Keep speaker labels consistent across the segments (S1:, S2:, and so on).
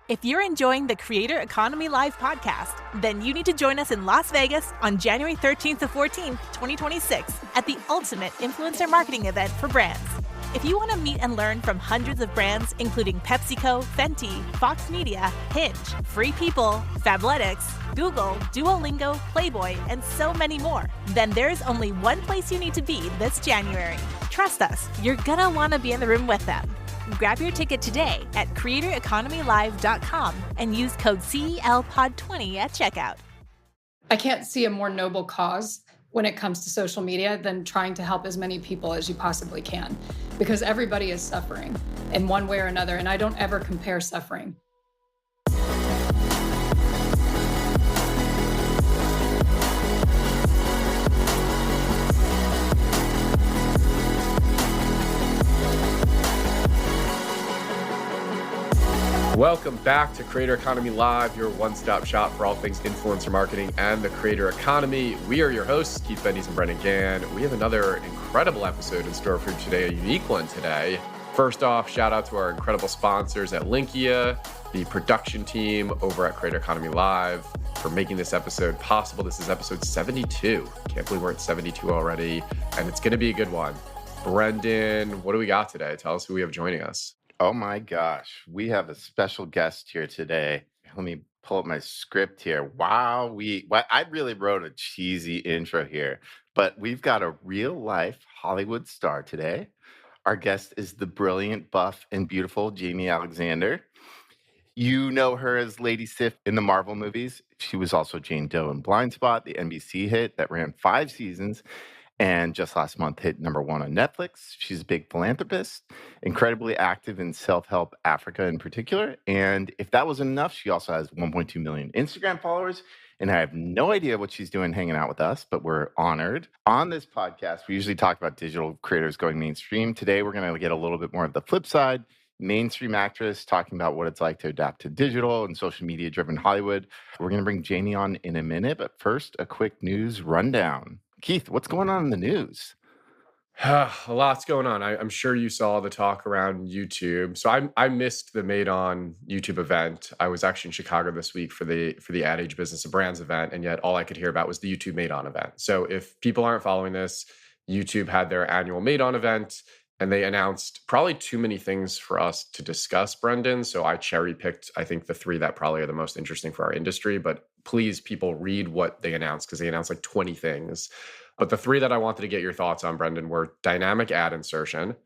S1: If you're enjoying the Creator Economy Live podcast, then you need to join us in Las Vegas on January 13th to 14th, 2026 at the ultimate influencer marketing event for brands. If you want to meet and learn from hundreds of brands, including PepsiCo, Fenty, Fox Media, Hinge, Free People, Fabletics, Google, Duolingo, Playboy, and so many more, then there's only one place you need to be this January. Trust us, you're gonna want to be in the room with them. Grab your ticket today at creatoreconomylive.com and use code CELPOD20 at checkout.
S2: I can't see a more noble cause when it comes to social media than trying to help as many people as you possibly can, because everybody is suffering in one way or another, and I don't ever compare suffering.
S3: Welcome back to Creator Economy Live, your one-stop shop for all things influencer marketing and the creator economy. We are your hosts, Keith Bendies and Brendan Gann. We have another incredible episode in store for you today, a unique one today. First off, shout out to our incredible sponsors at Linkia, the production team over at Creator Economy Live for making this episode possible. This is episode 72. Can't believe we're at 72 already, and it's going to be a good one. Brendan, what do we got today? Tell us who we have joining us.
S4: Oh my gosh, we have a special guest here today. Let me pull up my script here. Wow, I really wrote a cheesy intro here, but we've got a real life Hollywood star today. Our guest is the brilliant, buff, and beautiful Jaimie Alexandre. You know her as Lady Sif in the Marvel movies. She was also Jane Doe in Blind Spot, the NBC hit that ran 5 seasons. And just last month hit #1 on Netflix. She's a big philanthropist, incredibly active in self-help Africa in particular. And if that wasn't enough, she also has 1.2 million Instagram followers. And I have no idea what she's doing hanging out with us, but we're honored. On this podcast, we usually talk about digital creators going mainstream. Today, we're going to get a little bit more of the flip side. Mainstream actress talking about what it's like to adapt to digital and social media driven Hollywood. We're going to bring Jaimie on in a minute, but first, a quick news rundown. Keith, what's going on in the news?
S3: A lot's going on. I'm sure you saw the talk around YouTube. So I missed the Made On YouTube event. I was actually in Chicago this week for the Ad Age Business of Brands event, and yet all I could hear about was the YouTube Made On event. So if people aren't following this, YouTube had their annual Made On event, and they announced probably too many things for us to discuss, Brendan. So I cherry picked, I think, the 3 that probably are the most interesting for our industry. But please, people, read what they announced, because they announced like 20 things. But the 3 that I wanted to get your thoughts on, Brendan, were dynamic ad insertion.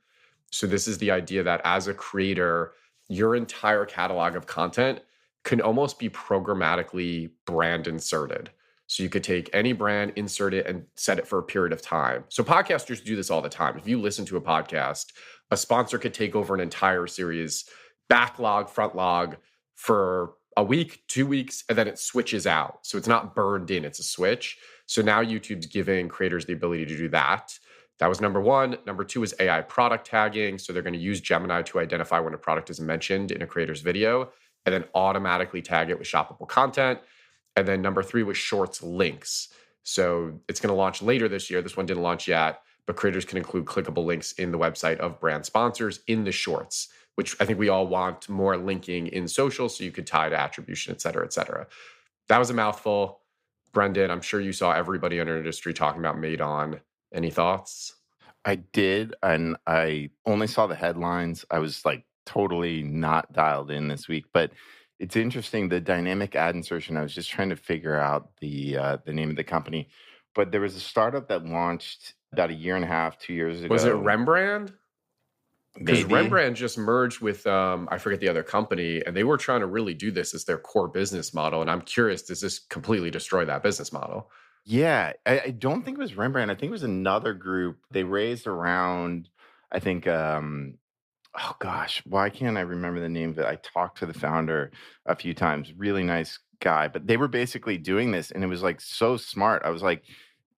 S3: So this is the idea that as a creator, your entire catalog of content can almost be programmatically brand inserted. So you could take any brand, insert it, and set it for a period of time. So podcasters do this all the time. If you listen to a podcast, a sponsor could take over an entire series, backlog, front log, for a week, 2 weeks, and then it switches out. So it's not burned in, it's a switch. So now YouTube's giving creators the ability to do that. That was number 1. Number 2 is AI product tagging. So they're going to use Gemini to identify when a product is mentioned in a creator's video and then automatically tag it with shoppable content. And then number 3 was Shorts links. So it's going to launch later this year. This one didn't launch yet, but creators can include clickable links in the website of brand sponsors in the Shorts, which I think we all want more linking in social so you could tie to attribution, et cetera, et cetera. That was a mouthful. Brendan, I'm sure you saw everybody in our industry talking about Made On. Any thoughts?
S4: I did, and I only saw the headlines. I was like totally not dialed in this week, but it's interesting, the dynamic ad insertion. I was just trying to figure out the name of the company, but there was a startup that launched about 1.5 years, 2 years ago.
S3: Was it Rembrandt? Because
S4: Maybe.
S3: Rembrandt just merged with, I forget the other company, and they were trying to really do this as their core business model. And I'm curious, does this completely destroy that business model?
S4: Yeah, I don't think it was Rembrandt. I think it was another group. They raised around, I think, oh gosh, why can't I remember the name of it? I talked to the founder a few times. Really nice guy, but they were basically doing this, and it was like so smart. I was like,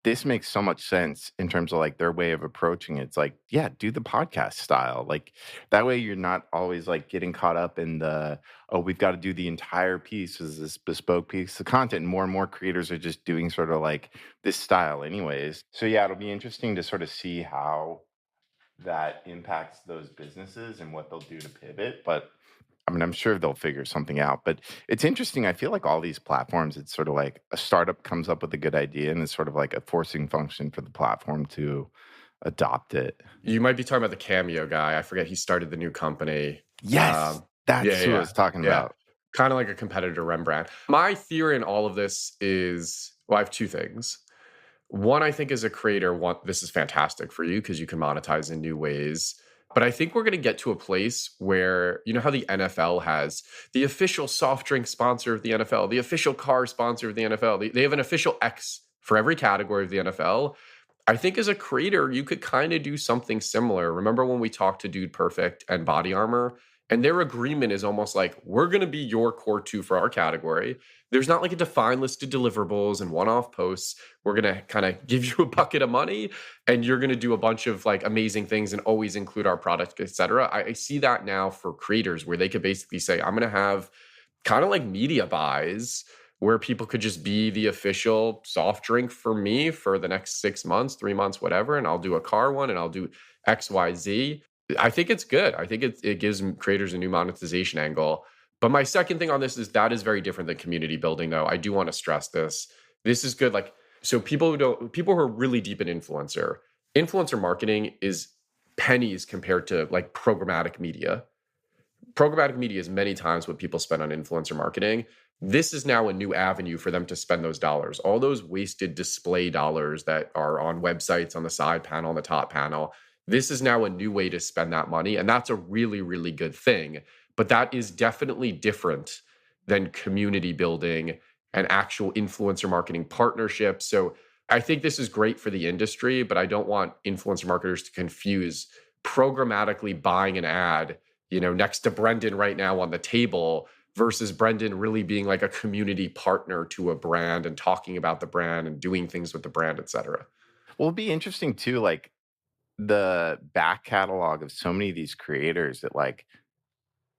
S4: this makes so much sense in terms of like their way of approaching it. It's like, yeah, do the podcast style. Like that way you're not always like getting caught up in the, oh, we've got to do the entire piece as this bespoke piece of content. And more creators are just doing sort of like this style anyways. So yeah, it'll be interesting to sort of see how that impacts those businesses and what they'll do to pivot. But I mean, I'm sure they'll figure something out, but it's interesting. I feel like all these platforms, it's sort of like a startup comes up with a good idea and it's sort of like a forcing function for the platform to adopt it.
S3: You might be talking about the Cameo guy. I forget he started the new company.
S4: Yes, that's who I was talking
S3: yeah.
S4: about.
S3: Kind of like a competitor to Rembrandt. My theory in all of this is, well, I have two things. One, I think as a creator, this is fantastic for you because you can monetize in new ways. But I think we're going to get to a place where, you know how the NFL has the official soft drink sponsor of the NFL, the official car sponsor of the NFL. They have an official X for every category of the NFL. I think as a creator, you could kind of do something similar. Remember when we talked to Dude Perfect and Body Armor? And their agreement is almost like, we're going to be your core two for our category. There's not like a defined list of deliverables and one-off posts. We're going to kind of give you a bucket of money and you're going to do a bunch of like amazing things and always include our product, et cetera. I see that now for creators where they could basically say, I'm going to have kind of like media buys where people could just be the official soft drink for me for the next 6 months, 3 months, whatever. And I'll do a car one and I'll do X, Y, Z. I think it's good. I think it gives creators a new monetization angle. But my second thing on this is that is very different than community building, though. I do want to stress this. This is good. Like, so people who are really deep in influencer marketing is pennies compared to like programmatic media. Programmatic media is many times what people spend on influencer marketing. This is now a new avenue for them to spend those dollars. All those wasted display dollars that are on websites, on the side panel, on the top panel. This is now a new way to spend that money. And that's a really, really good thing. But that is definitely different than community building and actual influencer marketing partnerships. So I think this is great for the industry, but I don't want influencer marketers to confuse programmatically buying an ad, next to Brendan right now on the table versus Brendan really being like a community partner to a brand and talking about the brand and doing things with the brand, et cetera.
S4: Well, it'd be interesting too, like the back catalog of so many of these creators that like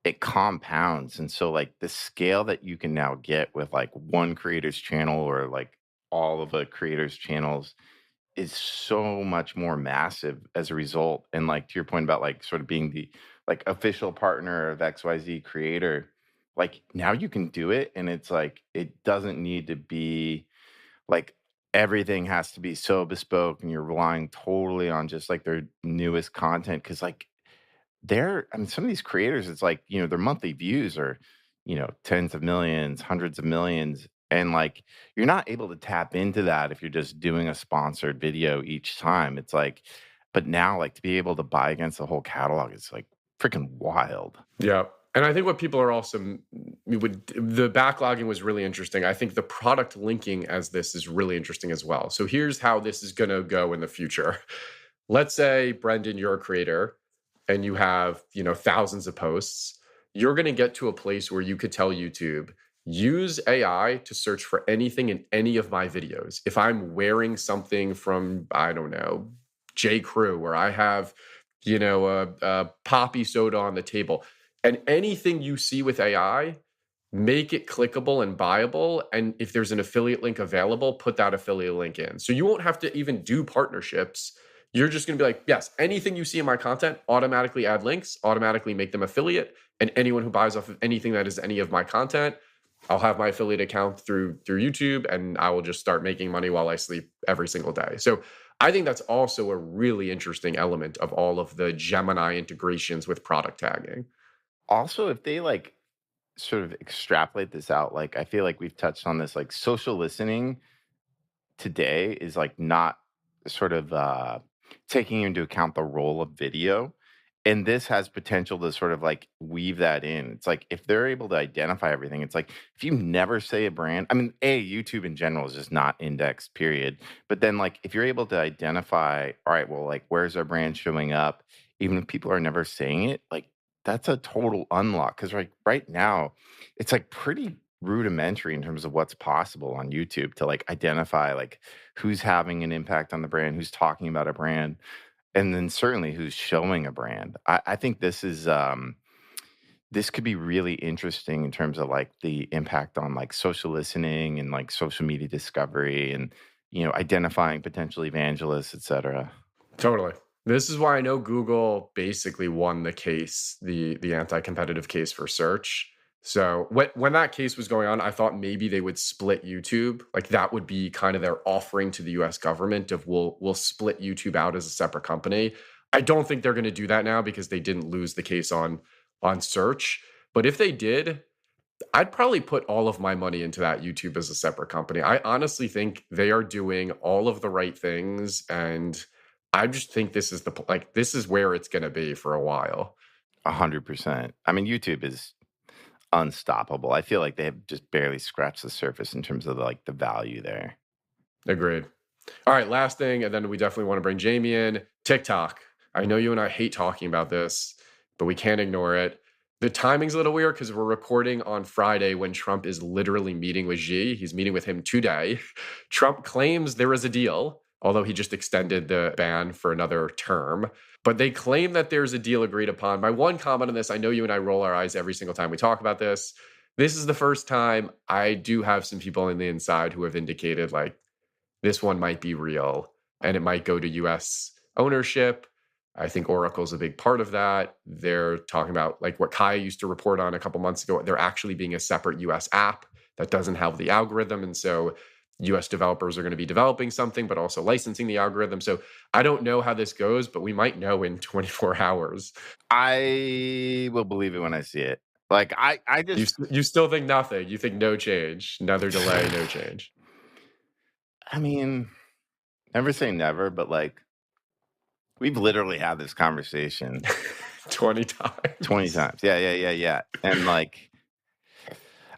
S4: it compounds. And so like the scale that you can now get with like one creator's channel or like all of a creator's channels is so much more massive as a result. And like to your point about like sort of being the like official partner of XYZ creator, like now you can do it. And it's like, it doesn't need to be like everything has to be so bespoke and you're relying totally on just like their newest content. Cause like some of these creators, it's like, their monthly views are, tens of millions, hundreds of millions. And like, you're not able to tap into that if you're just doing a sponsored video each time. It's like, but now like to be able to buy against the whole catalog is like freaking wild.
S3: Yeah. And I think what people are also, the backlogging was really interesting. I think the product linking as this is really interesting as well. So here's how this is going to go in the future. Let's say, Brendan, you're a creator and you have, thousands of posts. You're going to get to a place where you could tell YouTube, use AI to search for anything in any of my videos. If I'm wearing something from, I don't know, J. Crew, where I have, a poppy soda on the table, and anything you see with AI, make it clickable and buyable. And if there's an affiliate link available, put that affiliate link in. So you won't have to even do partnerships. You're just going to be like, yes, anything you see in my content, automatically add links, automatically make them affiliate. And anyone who buys off of anything that is any of my content, I'll have my affiliate account through YouTube, and I will just start making money while I sleep every single day. So I think that's also a really interesting element of all of the Gemini integrations with product tagging.
S4: Also, if they like sort of extrapolate this out, like I feel like we've touched on this, like social listening today is like not sort of taking into account the role of video. And this has potential to sort of like weave that in. It's like if they're able to identify everything, it's like if you never say a brand, I mean, YouTube in general is just not indexed, period. But then like if you're able to identify, all right, well, like where's our brand showing up, even if people are never saying it, like that's a total unlock. Cause like right now, it's like pretty rudimentary in terms of what's possible on YouTube to like identify like who's having an impact on the brand, who's talking about a brand. And then certainly who's showing a brand. I think this is this could be really interesting in terms of like the impact on like social listening and like social media discovery and identifying potential evangelists, et cetera.
S3: Totally. This is why I know Google basically won the case, the anti-competitive case for search. So when that case was going on, I thought maybe they would split YouTube. Like that would be kind of their offering to the US government of we'll split YouTube out as a separate company. I don't think they're going to do that now because they didn't lose the case on search. But if they did, I'd probably put all of my money into that YouTube as a separate company. I honestly think they are doing all of the right things, and I just think this is this is where it's going to be for a while.
S4: 100%. I mean, YouTube is unstoppable. I feel like they have just barely scratched the surface in terms of like the value there.
S3: Agreed. All right, last thing, and then we definitely want to bring Jaimie in. TikTok. I know you and I hate talking about this, but we can't ignore it. The timing's a little weird because we're recording on Friday when Trump is literally meeting with Xi. He's meeting with him today. Trump claims there is a deal, although he just extended the ban for another term. But they claim that there's a deal agreed upon. My one comment on this, I know you and I roll our eyes every single time we talk about this. This is the first time I do have some people on the inside who have indicated like this one might be real and it might go to US ownership. I think Oracle's a big part of that. They're talking about like what Kaya used to report on a couple months ago. They're actually being a separate US app that doesn't have the algorithm. And so US developers are going to be developing something, but also licensing the algorithm. So I don't know how this goes, but we might know in 24 hours.
S4: I will believe it when I see it. Like I just
S3: you still think nothing. You think no change, another delay, no change.
S4: I mean, never say never, but like we've literally had this conversation
S3: 20 times.
S4: 20 times. Yeah. And like,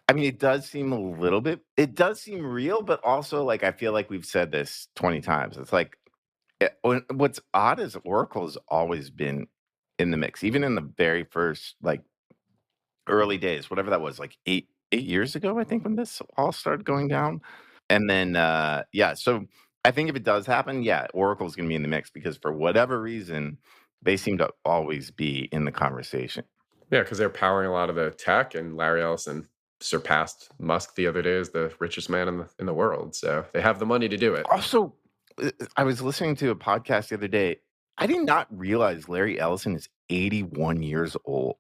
S4: I mean, it does seem real, but also like, I feel like we've said this 20 times. It's like, what's odd is Oracle has always been in the mix, even in the very first, like early days, whatever that was, like eight years ago, I think, when this all started going down. And then, so I think if it does happen, Oracle's going to be in the mix because for whatever reason, they seem to always be in the conversation.
S3: Yeah, because they're powering a lot of the tech, and Larry Ellison surpassed Musk the other day as the richest man in the world. So they have the money to do it.
S4: Also, I was listening to a podcast the other day. I did not realize Larry Ellison is 81 years old.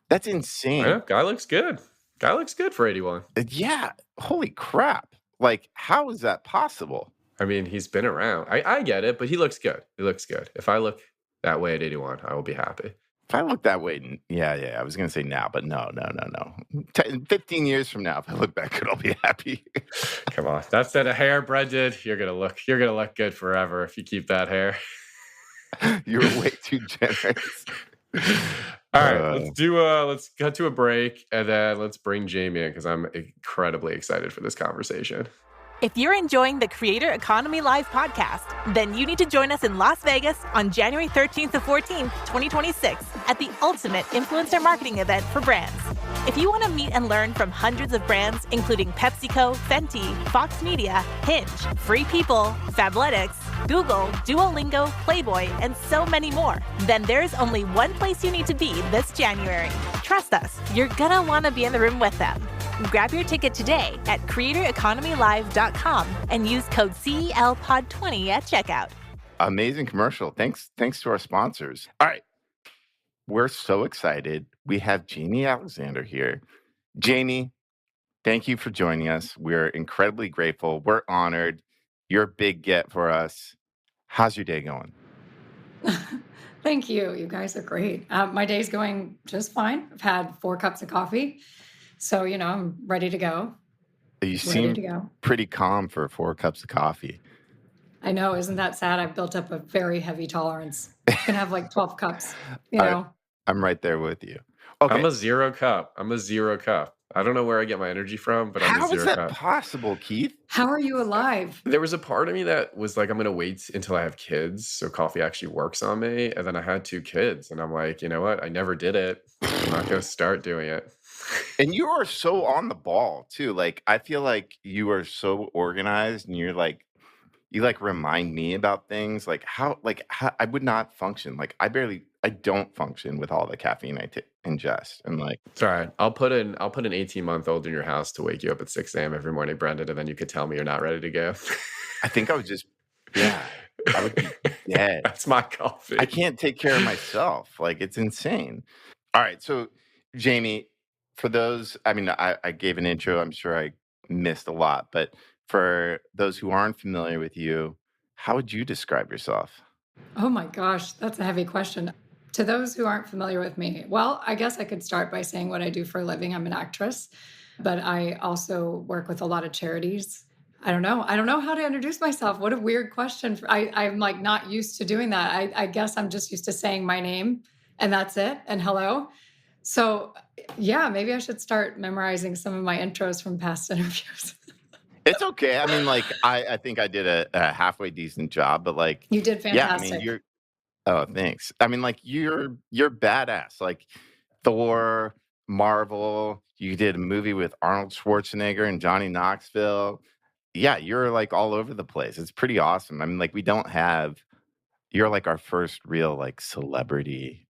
S4: That's insane.
S3: Yeah, guy looks good. Guy looks good for 81.
S4: Yeah. Holy crap. Like, how is that possible?
S3: I mean, he's been around. I get it, but he looks good. He looks good. If I look that way at 81, I will be happy.
S4: If I look that way, I was going to say now, but no. 15 years from now, if I look that good, I'll be happy.
S3: Come on. That's a hair, Brendan. You're going to look good forever if you keep that hair.
S4: You're way too generous.
S3: All right, let's cut to a break and then let's bring Jaimie in because I'm incredibly excited for this conversation.
S1: If you're enjoying the Creator Economy Live podcast, then you need to join us in Las Vegas on January 13th to 14th, 2026 at the ultimate influencer marketing event for brands. If you want to meet and learn from hundreds of brands, including PepsiCo, Fenty, Fox Media, Hinge, Free People, Fabletics, Google, Duolingo, Playboy, and so many more, then there's only one place you need to be this January. Trust us, you're gonna want to be in the room with them. Grab your ticket today at creatoreconomylive.com and use code CELPOD20 at checkout.
S4: Amazing commercial. Thanks to our sponsors. All right. We're so excited. We have Jaimie Alexandre here. Jaimie, thank you for joining us. We're incredibly grateful. We're honored. You're a big get for us. How's your day going?
S2: Thank you. You guys are great. My day's going just fine. I've had 4 cups of coffee. So, I'm ready to go.
S4: You seem pretty calm for 4 cups of coffee.
S2: I know. Isn't that sad? I've built up a very heavy tolerance. I can have like 12 cups,
S4: I'm right there with you. Okay.
S3: I'm a 0 cup. I don't know where I get my energy from, but I'm a 0 cup.
S4: How is that possible, Keith?
S2: How are you alive?
S3: There was a part of me that was like, I'm going to wait until I have kids so coffee actually works on me. And then I had 2 kids and I'm like, you know what? I never did it. I'm not going to start doing it.
S4: And you are so on the ball too. Like, I feel like you are so organized and you remind me about things like how I would not function. Like I don't function with all the caffeine I ingest. And like,
S3: it's all right. I'll put an 18-month-old in your house to wake you up at 6 a.m. every morning, Brendan, and then you could tell me you're not ready to go.
S4: I think I would just, I would be dead.
S3: That's my coffee.
S4: I can't take care of myself. Like, it's insane. All right. So, Jaimie, for those, I mean, I gave an intro. I'm sure I missed a lot, but for those who aren't familiar with you, how would you describe yourself?
S2: Oh my gosh, that's a heavy question. To those who aren't familiar with me, well, I guess I could start by saying what I do for a living. I'm an actress, but I also work with a lot of charities. I don't know. I don't know how to introduce myself. What a weird question. I'm like not used to doing that. I guess I'm just used to saying my name and that's it. And hello. So yeah, maybe I should start memorizing some of my intros from past interviews.
S4: It's okay. I mean, like, I think I did a halfway decent job, but like,
S2: You did
S4: yeah, I mean,
S2: fantastic.
S4: oh, thanks. I mean, like, you're badass. Like, Thor, Marvel, you did a movie with Arnold Schwarzenegger and Johnny Knoxville. Yeah, you're like all over the place. It's pretty awesome. I mean, like, you're like our first real like celebrity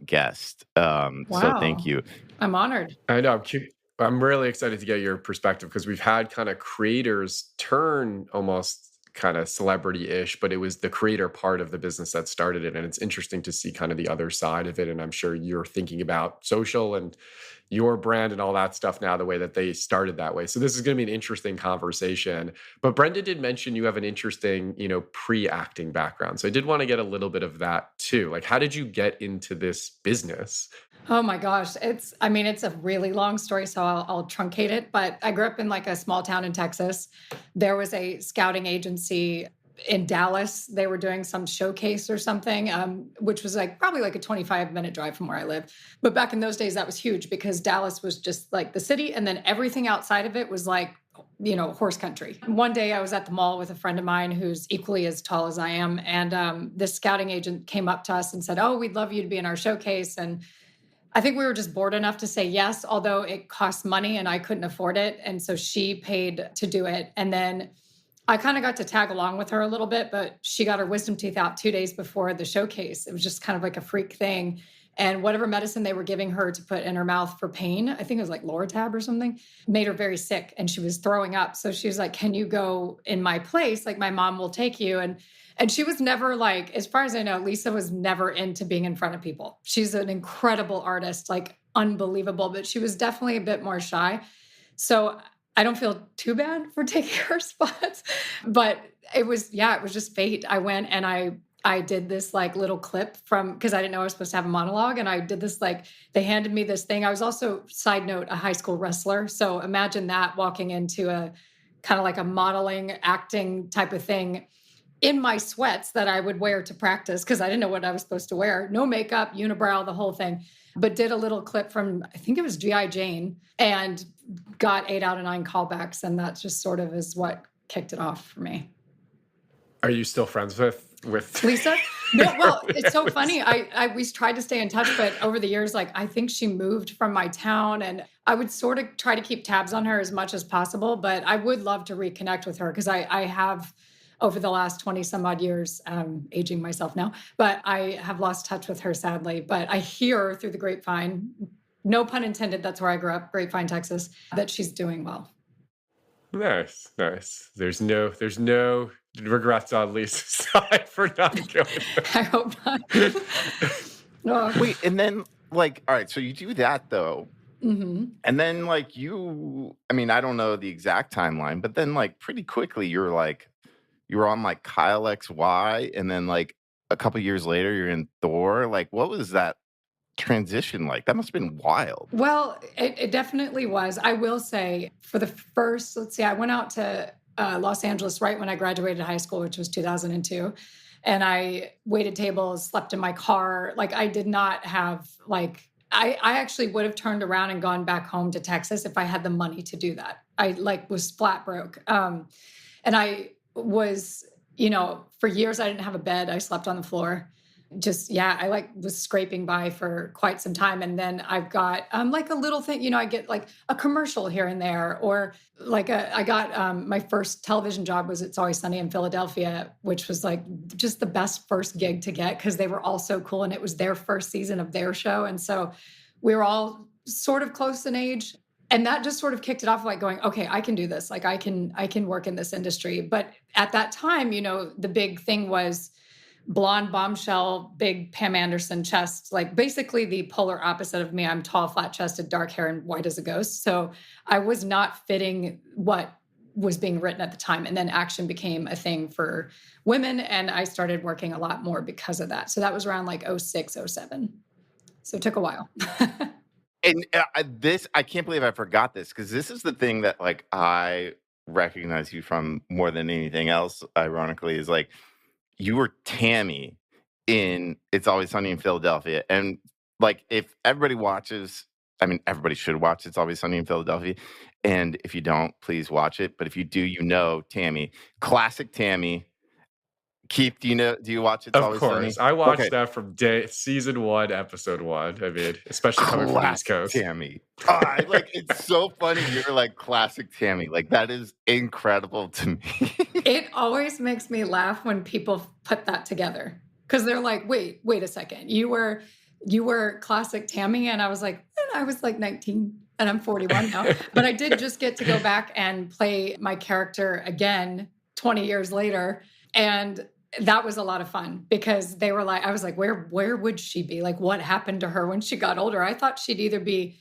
S4: guest. So thank
S2: Wow.
S4: you.
S2: I'm honored.
S3: I know. I'm really excited to get your perspective because we've had kind of creators turn almost kind of celebrity-ish, but it was the creator part of the business that started it. And it's interesting to see kind of the other side of it. And I'm sure you're thinking about social and your brand and all that stuff now, the way that they started that way. So this is going to be an interesting conversation. But Brenda did mention you have an interesting, pre-acting background. So I did want to get a little bit of that too. Like, how did you get into this business?
S2: Oh my gosh. It's a really long story, so I'll truncate it. But I grew up in like a small town in Texas. There was a scouting agency in Dallas. They were doing some showcase or something, which was like probably like a 25-minute drive from where I live. But back in those days, that was huge because Dallas was just like the city. And then everything outside of it was like, horse country. One day I was at the mall with a friend of mine who's equally as tall as I am. And this scouting agent came up to us and said, "Oh, we'd love you to be in our showcase." And I think we were just bored enough to say yes, although it cost money and I couldn't afford it. And so she paid to do it. And then I kind of got to tag along with her a little bit, but she got her wisdom teeth out 2 days before the showcase. It was just kind of like a freak thing. And whatever medicine they were giving her to put in her mouth for pain, I think it was like Loratab or something, made her very sick and she was throwing up. So she was like, "Can you go in my place? Like my mom will take you." And she was never like, as far as I know, Lisa was never into being in front of people. She's an incredible artist, like unbelievable, but she was definitely a bit more shy. So I don't feel too bad for taking her spots, but it was just fate. I went and I did this like little clip because I didn't know I was supposed to have a monologue. And I did this, like, they handed me this thing. I was also, side note, a high school wrestler. So imagine that, walking into a kind of like a modeling, acting type of thing in my sweats that I would wear to practice because I didn't know what I was supposed to wear. No makeup, unibrow, the whole thing. But did a little clip from, I think it was G.I. Jane, and got 8 out of 9 callbacks. And that just sort of is what kicked it off for me.
S3: Are you still friends with
S2: Lisa? No, well, it's so funny. We tried to stay in touch, but over the years, like, I think she moved from my town, and I would sort of try to keep tabs on her as much as possible. But I would love to reconnect with her because I have, over the last 20 some odd years, aging myself now, but I have lost touch with her, sadly. But I hear through the grapevine, no pun intended, that's where I grew up, Grapevine, Texas, that she's doing well.
S3: Nice. There's no regrets on Lisa's side for not going there.
S2: I hope not. Oh.
S4: Wait, and then like, all right, so you do that though.
S2: Mm-hmm.
S4: And then like I mean, I don't know the exact timeline, but then like pretty quickly you were on like Kyle XY, and then like a couple years later you're in Thor. Like, what was that transition like? That must have been wild.
S2: Well, it definitely was. I will say, for the first, let's see, I went out to Los Angeles right when I graduated high school, which was 2002. And I waited tables, slept in my car. Like, I did not have, like, I actually would have turned around and gone back home to Texas if I had the money to do that. I like was flat broke. And I was, for years I didn't have a bed. I slept on the floor. I like was scraping by for quite some time. And then I've got like a little thing, I get like a commercial here and there, or like I got my first television job was It's Always Sunny in Philadelphia, which was like just the best first gig to get because they were all so cool. And it was their first season of their show. And so we were all sort of close in age. And that just sort of kicked it off, like going, okay, I can do this. Like I can work in this industry. But at that time, the big thing was blonde bombshell, big Pam Anderson chest, like basically the polar opposite of me. I'm tall, flat chested, dark hair, and white as a ghost. So I was not fitting what was being written at the time. And then action became a thing for women. And I started working a lot more because of that. So that was around like 06, 07. So it took a while.
S4: And I can't believe I forgot this, because this is the thing that like I recognize you from more than anything else, ironically, is like you were Tammy in It's Always Sunny in Philadelphia. And like if everybody watches, I mean, everybody should watch It's Always Sunny in Philadelphia. And if you don't, please watch it. But if you do, Tammy, classic Tammy. Keith, do you watch It's Always Sunny?
S3: Of course. I watched that from season 1, episode 1. I mean, especially coming from the East Coast.
S4: Tammy. It's so funny. You're like classic Tammy. Like that is incredible to me.
S2: It always makes me laugh when people put that together, because they're like, wait a second. You were classic Tammy. And I was like, I was like 19 and I'm 41 now. But I did just get to go back and play my character again 20 years later. And that was a lot of fun, because they were like, I was like, where would she be? Like, what happened to her when she got older? I thought she'd either be,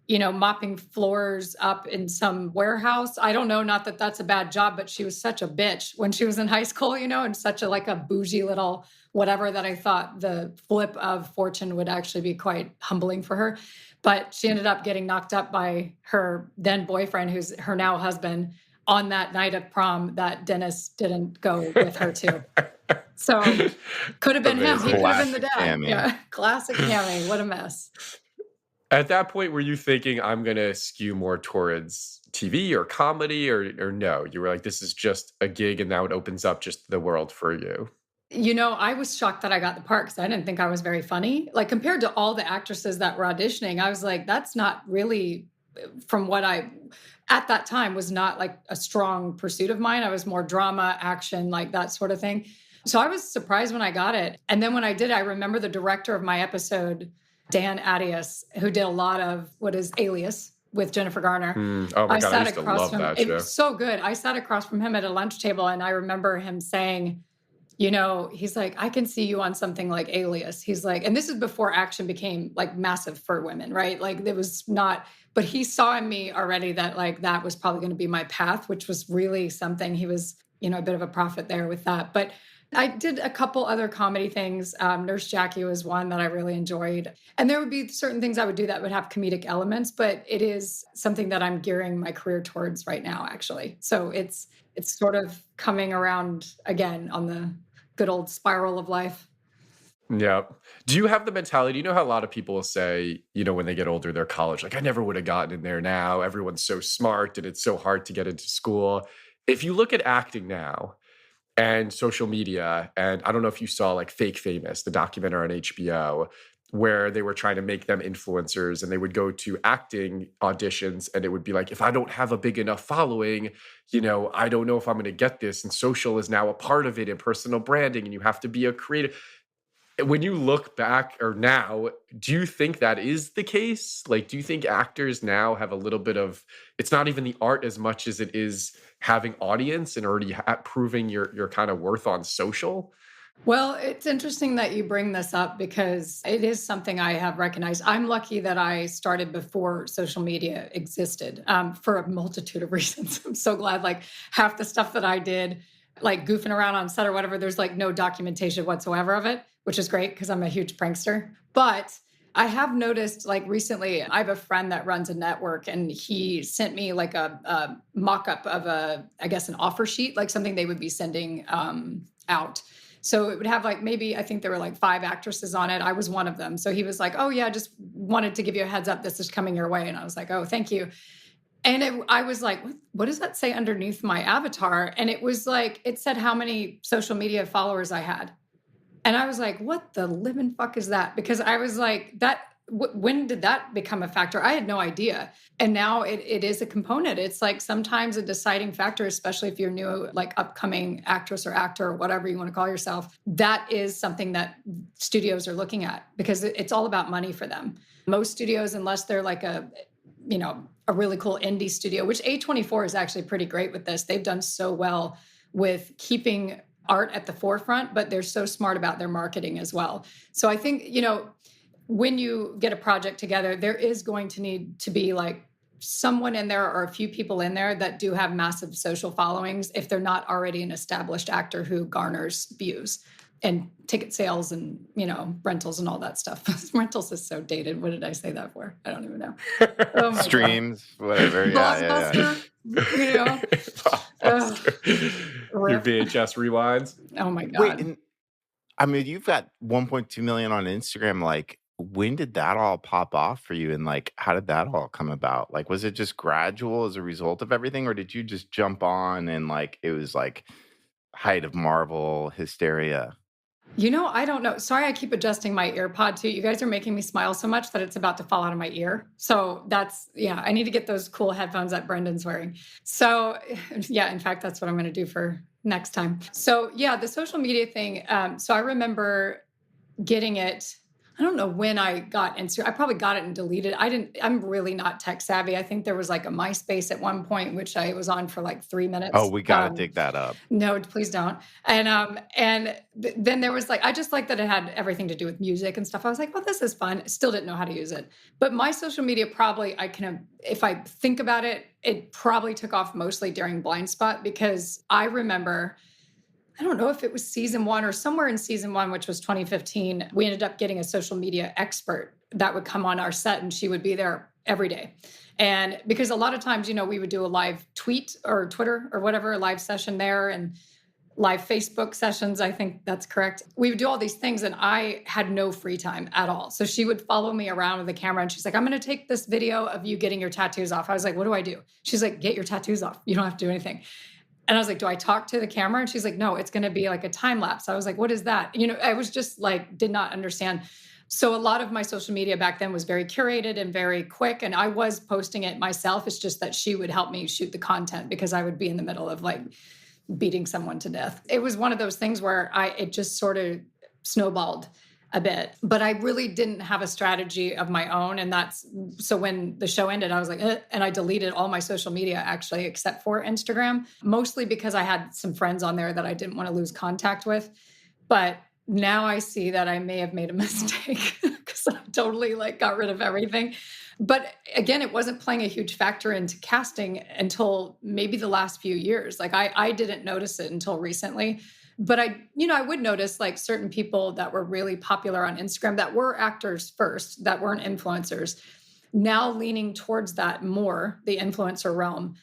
S2: mopping floors up in some warehouse. I don't know, not that that's a bad job, but she was such a bitch when she was in high school, and such a bougie little whatever, that I thought the flip of fortune would actually be quite humbling for her. But she ended up getting knocked up by her then boyfriend, who's her now husband, on that night of prom that Dennis didn't go with her to. So could have been him. He could have been the dad.
S4: Tammy.
S2: Yeah. Classic Tammy. What a mess.
S3: At that point, were you thinking I'm going to skew more towards TV or comedy, or no? You were like, this is just a gig and now it opens up just the world for you?
S2: I was shocked that I got the part, because I didn't think I was very funny. Like compared to all the actresses that were auditioning, I was like, that's not really, from what I at that time was not like a strong pursuit of mine. I was more drama, action, like that sort of thing. So I was surprised when I got it. And then when I did, I remember the director of my episode, Dan Attias, who did a lot of what is Alias with Jennifer Garner.
S3: Oh my God, I used to love that show.
S2: It was so good. I sat across from him at a lunch table, and I remember him saying, he's like, I can see you on something like Alias. He's like, and this is before action became like massive for women, right? Like it was not, but he saw in me already that like that was probably going to be my path, which was really something. He was, a bit of a prophet there with that. But I did a couple other comedy things. Nurse Jackie was one that I really enjoyed. And there would be certain things I would do that would have comedic elements, but it is something that I'm gearing my career towards right now, actually. So it's sort of coming around again on the good old spiral of life.
S3: Yeah. Do you have the mentality? How a lot of people will say, when they get older, they're college, like, I never would have gotten in there now. Everyone's so smart and it's so hard to get into school. If you look at acting now and social media, and I don't know if you saw like Fake Famous, the documentary on HBO, where they were trying to make them influencers, and they would go to acting auditions and it would be like, if I don't have a big enough following, I don't know if I'm going to get this. And social is now a part of it, and personal branding, and you have to be a creative. When you look back or now, do you think that is the case? Like, do you think actors now have a little bit of, it's not even the art as much as it is having audience and already proving your kind of worth on social?
S2: Well, it's interesting that you bring this up, because it is something I have recognized. I'm lucky that I started before social media existed, for a multitude of reasons. I'm so glad, like half the stuff that I did, like goofing around on set or whatever, there's like no documentation whatsoever of it, which is great because I'm a huge prankster. But I have noticed, like recently, I have a friend that runs a network, and he sent me like a mock-up of an offer sheet, like something they would be sending out. So it would have like, maybe, I think there were like 5 actresses on it. I was one of them. So he was like, oh yeah, just wanted to give you a heads up. This is coming your way. And I was like, oh, thank you. And I was like, what does that say underneath my avatar? And it was like, it said how many social media followers I had. And I was like, what the living fuck is that? Because I was like, when did that become a factor? I had no idea. And now it is a component. It's like sometimes a deciding factor, especially if you're new, like upcoming actress or actor or whatever you want to call yourself. That is something that studios are looking at, because it's all about money for them. Most studios, unless they're like a a really cool indie studio, which A24 is actually pretty great with this. They've done so well with keeping art at the forefront, but they're so smart about their marketing as well. So I think, when you get a project together, there is going to need to be like someone in there or a few people in there that do have massive social followings if they're not already an established actor who garners views and ticket sales and, rentals and all that stuff. Rentals is so dated. What did I say that for? I don't even know. Oh my
S4: Streams, whatever. Yeah.
S3: Your VHS rewinds.
S2: Oh my God.
S4: Wait, and I mean, you've got 1.2 million on Instagram. Like, when did that all pop off for you? And like, how did that all come about? Like, was it just gradual as a result of everything? Or did you just jump on and like, it was like height of Marvel hysteria?
S2: I don't know. Sorry, I keep adjusting my ear pod too. You guys are making me smile so much that it's about to fall out of my ear. So I need to get those cool headphones that Brendan's wearing. So yeah, in fact, that's what I'm going to do for next time. So yeah, the social media thing. So I remember getting it. I don't know when I got Instagram. I probably got it and deleted. I'm really not tech savvy. I think there was like a MySpace at one point, which I was on for like 3 minutes.
S4: Oh, we got to dig that up.
S2: No, please don't. And then there was like, I just like that it had everything to do with music and stuff. I was like, well, this is fun. Still didn't know how to use it. But my social media probably, if I think about it, it probably took off mostly during Blind Spot because I remember, I don't know if it was season 1 or somewhere in season 1, which was 2015, we ended up getting a social media expert that would come on our set and she would be there every day. And because a lot of times, we would do a live tweet or Twitter or whatever, a live session there and live Facebook sessions. I think that's correct. We would do all these things and I had no free time at all. So she would follow me around with the camera and she's like, I'm going to take this video of you getting your tattoos off. I was like, what do I do? She's like, get your tattoos off. You don't have to do anything. And I was like, do I talk to the camera? And she's like, no, it's going to be like a time lapse. I was like, what is that? I was just like, did not understand. So a lot of my social media back then was very curated and very quick. And I was posting it myself. It's just that she would help me shoot the content because I would be in the middle of like beating someone to death. It was one of those things where it just sort of snowballed a bit, but I really didn't have a strategy of my own. And so when the show ended, I was like, and I deleted all my social media actually, except for Instagram, mostly because I had some friends on there that I didn't want to lose contact with. But now I see that I may have made a mistake because I totally like got rid of everything. But again, it wasn't playing a huge factor into casting until maybe the last few years. Like I didn't notice it until recently. But I would notice like certain people that were really popular on Instagram that were actors first, that weren't influencers, now leaning towards that more, the influencer realm.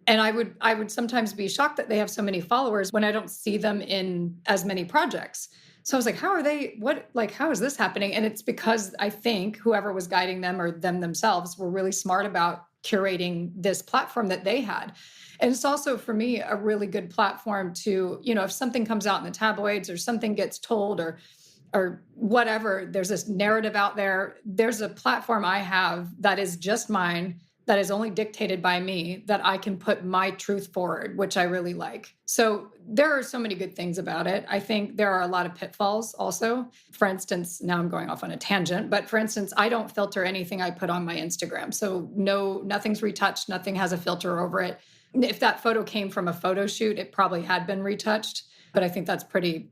S2: And I would sometimes be shocked that they have so many followers when I don't see them in as many projects. So I was like, how is this happening? And it's because I think whoever was guiding them or them themselves were really smart about curating this platform that they had. And it's also, for me, a really good platform to, if something comes out in the tabloids or something gets told or whatever, there's this narrative out there. There's a platform I have that is just mine, that is only dictated by me, that I can put my truth forward, which I really like. So there are so many good things about it. I think there are a lot of pitfalls also. For instance, now I'm going off on a tangent, but for instance, I don't filter anything I put on my Instagram. So nothing's retouched, nothing has a filter over it. If that photo came from a photo shoot, it probably had been retouched, but I think that's pretty,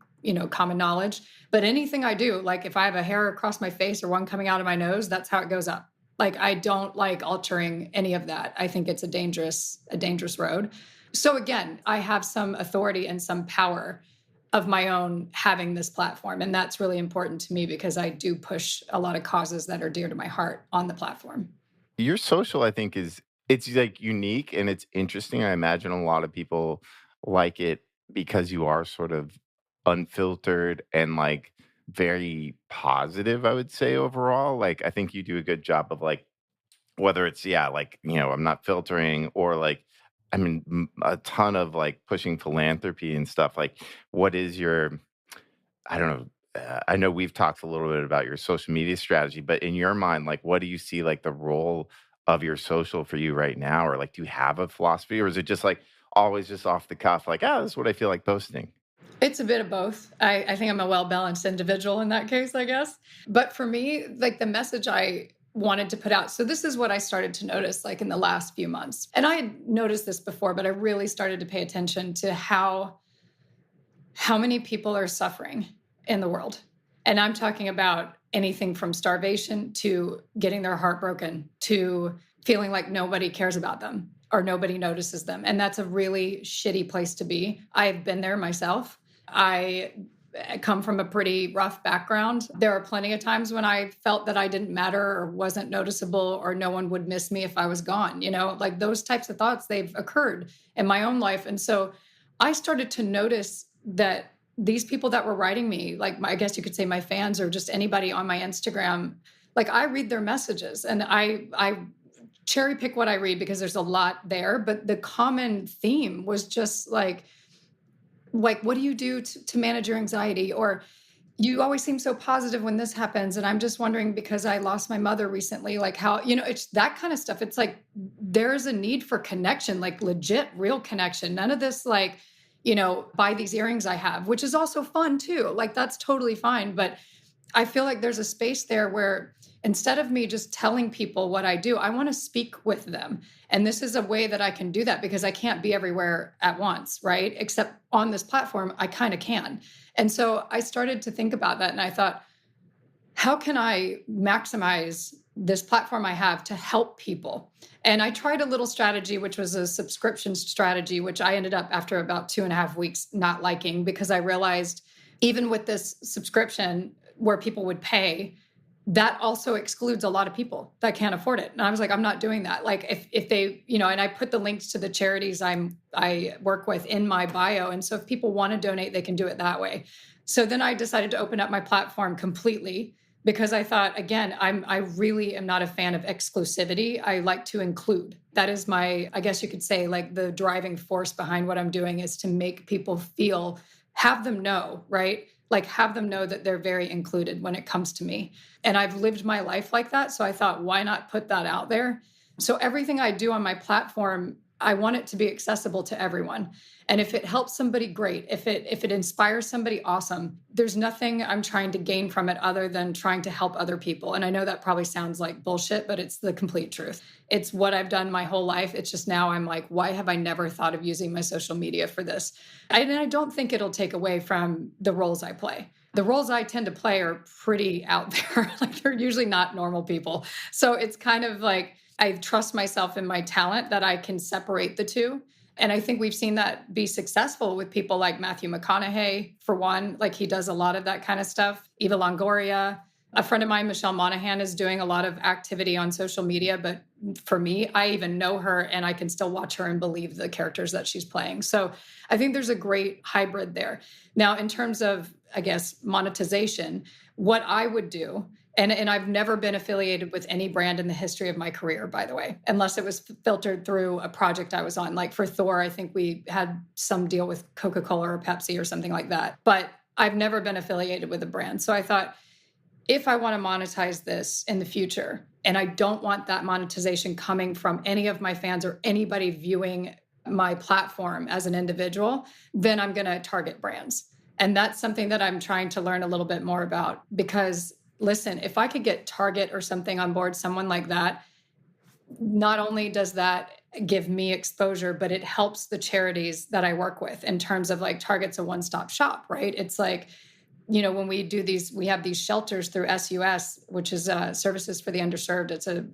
S2: common knowledge. But anything I do, like if I have a hair across my face or one coming out of my nose, that's how it goes up. Like I don't like altering any of that. I think it's a dangerous road. So again, I have some authority and some power of my own having this platform. And that's really important to me because I do push a lot of causes that are dear to my heart on the platform.
S4: Your social, I think, it's like unique and it's interesting. I imagine a lot of people like it because you are sort of unfiltered and like very positive, I would say overall. Like, I think you do a good job of like, whether it's, I'm not filtering or like, a ton of like pushing philanthropy and stuff. Like, what is I don't know. I know we've talked a little bit about your social media strategy, but in your mind, like, what do you see like the role of your social for you right now? Or like, do you have a philosophy or is it just like always just off the cuff? Like, this is what I feel like posting.
S2: It's a bit of both. I think I'm a well-balanced individual in that case, I guess. But for me, like the message I wanted to put out. So this is what I started to notice like in the last few months. And I had noticed this before, but I really started to pay attention to how many people are suffering in the world. And I'm talking about anything from starvation to getting their heart broken to feeling like nobody cares about them or nobody notices them. And that's a really shitty place to be. I've been there myself. I come from a pretty rough background. There are plenty of times when I felt that I didn't matter or wasn't noticeable or no one would miss me if I was gone. Like those types of thoughts, they've occurred in my own life. And so I started to notice that these people that were writing me, like I guess you could say my fans or just anybody on my Instagram, like I read their messages and I cherry pick what I read because there's a lot there. But the common theme was just like, what do you do to manage your anxiety? Or you always seem so positive when this happens. And I'm just wondering because I lost my mother recently, like how, it's that kind of stuff. It's like, there's a need for connection, like legit, real connection. None of this, like, buy these earrings I have, which is also fun too. Like that's totally fine. But I feel like there's a space there where instead of me just telling people what I do, I want to speak with them. And this is a way that I can do that because I can't be everywhere at once, right? Except on this platform, I kind of can. And so I started to think about that and I thought, how can I maximize this platform I have to help people? And I tried a little strategy, which was a subscription strategy, which I ended up after about 2.5 weeks not liking because I realized even with this subscription where people would pay, that also excludes a lot of people that can't afford it. And I was like, I'm not doing that. Like if they, and I put the links to the charities I work with in my bio. And so if people want to donate, they can do it that way. So then I decided to open up my platform completely because I thought, again, I really am not a fan of exclusivity. I like to include. That is my, I guess you could say, like the driving force behind what I'm doing is to make people feel, have them know, right? Like have them know that they're very included when it comes to me. And I've lived my life like that. So I thought, why not put that out there? So everything I do on my platform, I want it to be accessible to everyone. And if it helps somebody, great. If it inspires somebody, awesome. There's nothing I'm trying to gain from it other than trying to help other people. And I know that probably sounds like bullshit, but it's the complete truth. It's what I've done my whole life. It's just now I'm like, why have I never thought of using my social media for this? And I don't think it'll take away from the roles I play. The roles I tend to play are pretty out there. Like they're usually not normal people. So it's kind of like, I trust myself in my talent that I can separate the two. And I think we've seen that be successful with people like Matthew McConaughey, for one. Like he does a lot of that kind of stuff. Eva Longoria. A friend of mine, Michelle Monaghan, is doing a lot of activity on social media. But for me, I even know her and I can still watch her and believe the characters that she's playing. So I think there's a great hybrid there. Now, in terms of, I guess, monetization, what I would do, and I've never been affiliated with any brand in the history of my career, by the way, unless it was filtered through a project I was on. Like for Thor, I think we had some deal with Coca-Cola or Pepsi or something like that. But I've never been affiliated with a brand. So I thought, if I want to monetize this in the future, and I don't want that monetization coming from any of my fans or anybody viewing my platform as an individual, then I'm going to target brands. And that's something that I'm trying to learn a little bit more about because listen, if I could get Target or something on board, someone like that, not only does that give me exposure, but it helps the charities that I work with in terms of like Target's a one-stop shop, right? It's like, when we do these, we have these shelters through SUS, which is Services for the Underserved. It's a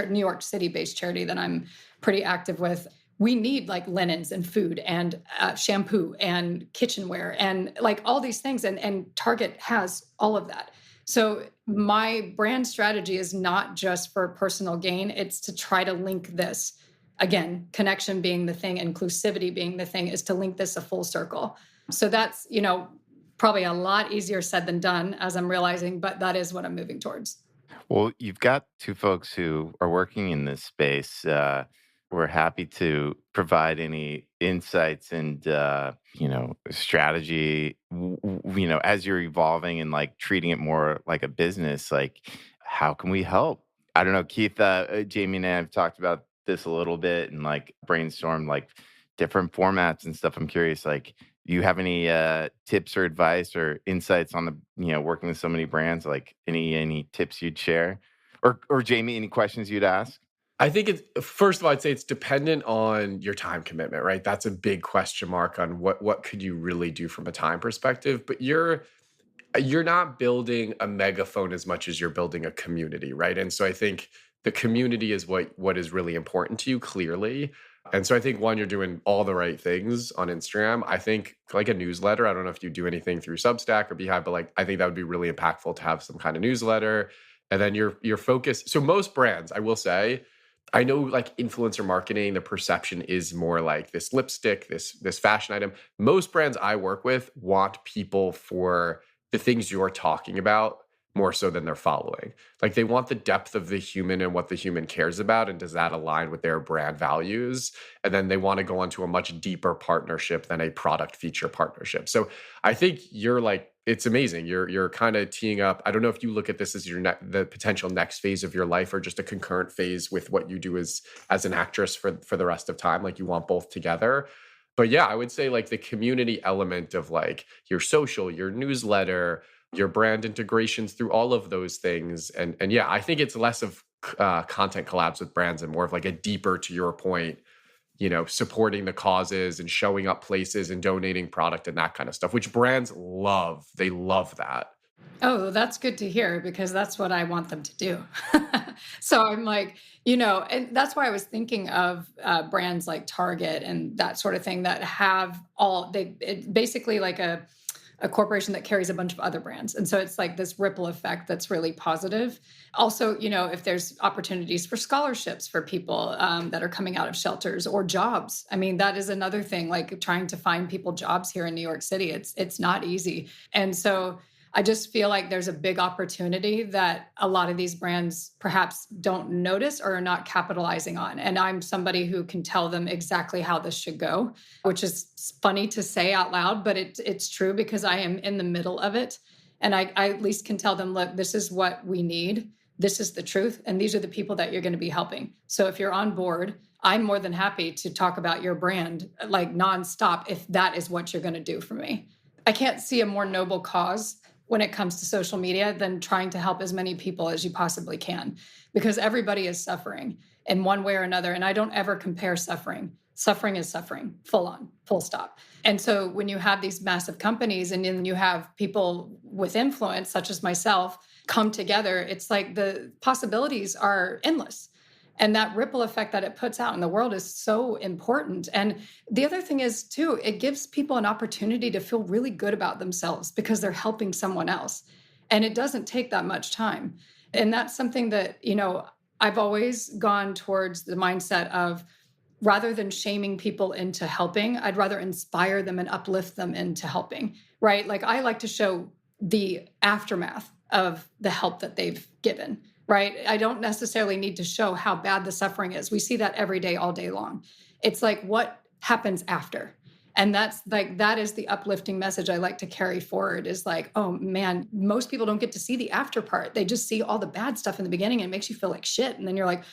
S2: New York City-based charity that I'm pretty active with. We need like linens and food and shampoo and kitchenware and like all these things. And Target has all of that. So my brand strategy is not just for personal gain. It's to try to link this. Again, connection being the thing, inclusivity being the thing, is to link this a full circle. So that's, probably a lot easier said than done, as I'm realizing, but that is what I'm moving towards.
S4: Well, you've got two folks who are working in this space. We're happy to provide any insights and, strategy, as you're evolving and like treating it more like a business, like how can we help? I don't know, Keith, Jaimie and I have talked about this a little bit and like brainstorm like different formats and stuff. I'm curious, like, do you have any tips or advice or insights on the, working with so many brands? Like any tips you'd share? Or Jaimie, any questions you'd ask?
S3: I think first of all, I'd say it's dependent on your time commitment, right? That's a big question mark on what could you really do from a time perspective. But you're not building a megaphone as much as you're building a community, right? And so I think the community is what is really important to you, clearly. And so I think one, you're doing all the right things on Instagram. I think like a newsletter. I don't know if you do anything through Substack or Beehive, but like I think that would be really impactful to have some kind of newsletter. And then your focus. So most brands, I will say, I know like influencer marketing, the perception is more like this lipstick, this fashion item. Most brands I work with want people for the things you're talking about more so than they're following. Like they want the depth of the human and what the human cares about, and does that align with their brand values? And then they want to go into a much deeper partnership than a product feature partnership. So I think you're like, it's amazing. You're kind of teeing up. I don't know if you look at this as the potential next phase of your life, or just a concurrent phase with what you do as an actress for the rest of time. Like you want both together. But yeah, I would say like the community element of like your social, your newsletter, your brand integrations through all of those things. And yeah, I think it's less of content collabs with brands and more of like a deeper, to your point, supporting the causes and showing up places and donating product and that kind of stuff, which brands love. They love that.
S2: Oh, that's good to hear, because that's what I want them to do. So I'm like, and that's why I was thinking of brands like Target and that sort of thing that have basically like a corporation that carries a bunch of other brands. And so it's like this ripple effect that's really positive. Also, if there's opportunities for scholarships for people that are coming out of shelters, or jobs. I mean, that is another thing, like trying to find people jobs here in New York City. It's not easy. And so I just feel like there's a big opportunity that a lot of these brands perhaps don't notice or are not capitalizing on. And I'm somebody who can tell them exactly how this should go, which is funny to say out loud, but it's true, because I am in the middle of it. And I at least can tell them, look, this is what we need. This is the truth. And these are the people that you're going to be helping. So if you're on board, I'm more than happy to talk about your brand like nonstop if that is what you're going to do for me. I can't see a more noble cause when it comes to social media than trying to help as many people as you possibly can, because everybody is suffering in one way or another. And I don't ever compare suffering. Suffering is suffering, full on, full stop. And so when you have these massive companies and then you have people with influence, such as myself, come together, it's like the possibilities are endless. And that ripple effect that it puts out in the world is so important. And the other thing is, too, it gives people an opportunity to feel really good about themselves because they're helping someone else. And it doesn't take that much time. And that's something that, I've always gone towards the mindset of, rather than shaming people into helping, I'd rather inspire them and uplift them into helping, right? Like I like to show the aftermath of the help that they've given. Right? I don't necessarily need to show how bad the suffering is. We see that every day, all day long. It's like what happens after. And that is the uplifting message I like to carry forward, is like, oh man, most people don't get to see the after part. They just see all the bad stuff in the beginning and it makes you feel like shit. And then you're like,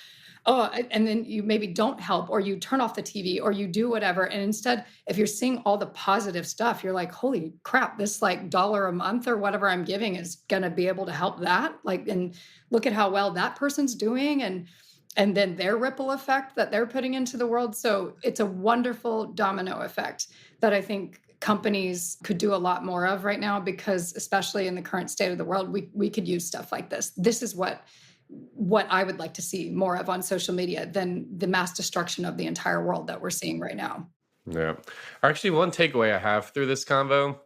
S2: oh, and then you maybe don't help, or you turn off the TV, or you do whatever. And instead, if you're seeing all the positive stuff, you're like, holy crap, this like $1 a month or whatever I'm giving is going to be able to help that. Like, and look at how well that person's doing. And then their ripple effect that they're putting into the world. So it's a wonderful domino effect that I think companies could do a lot more of right now, because especially in the current state of the world, we could use stuff like this. This is what I would like to see more of on social media than the mass destruction of the entire world that we're seeing right now.
S3: Yeah. Actually, one takeaway I have through this convo,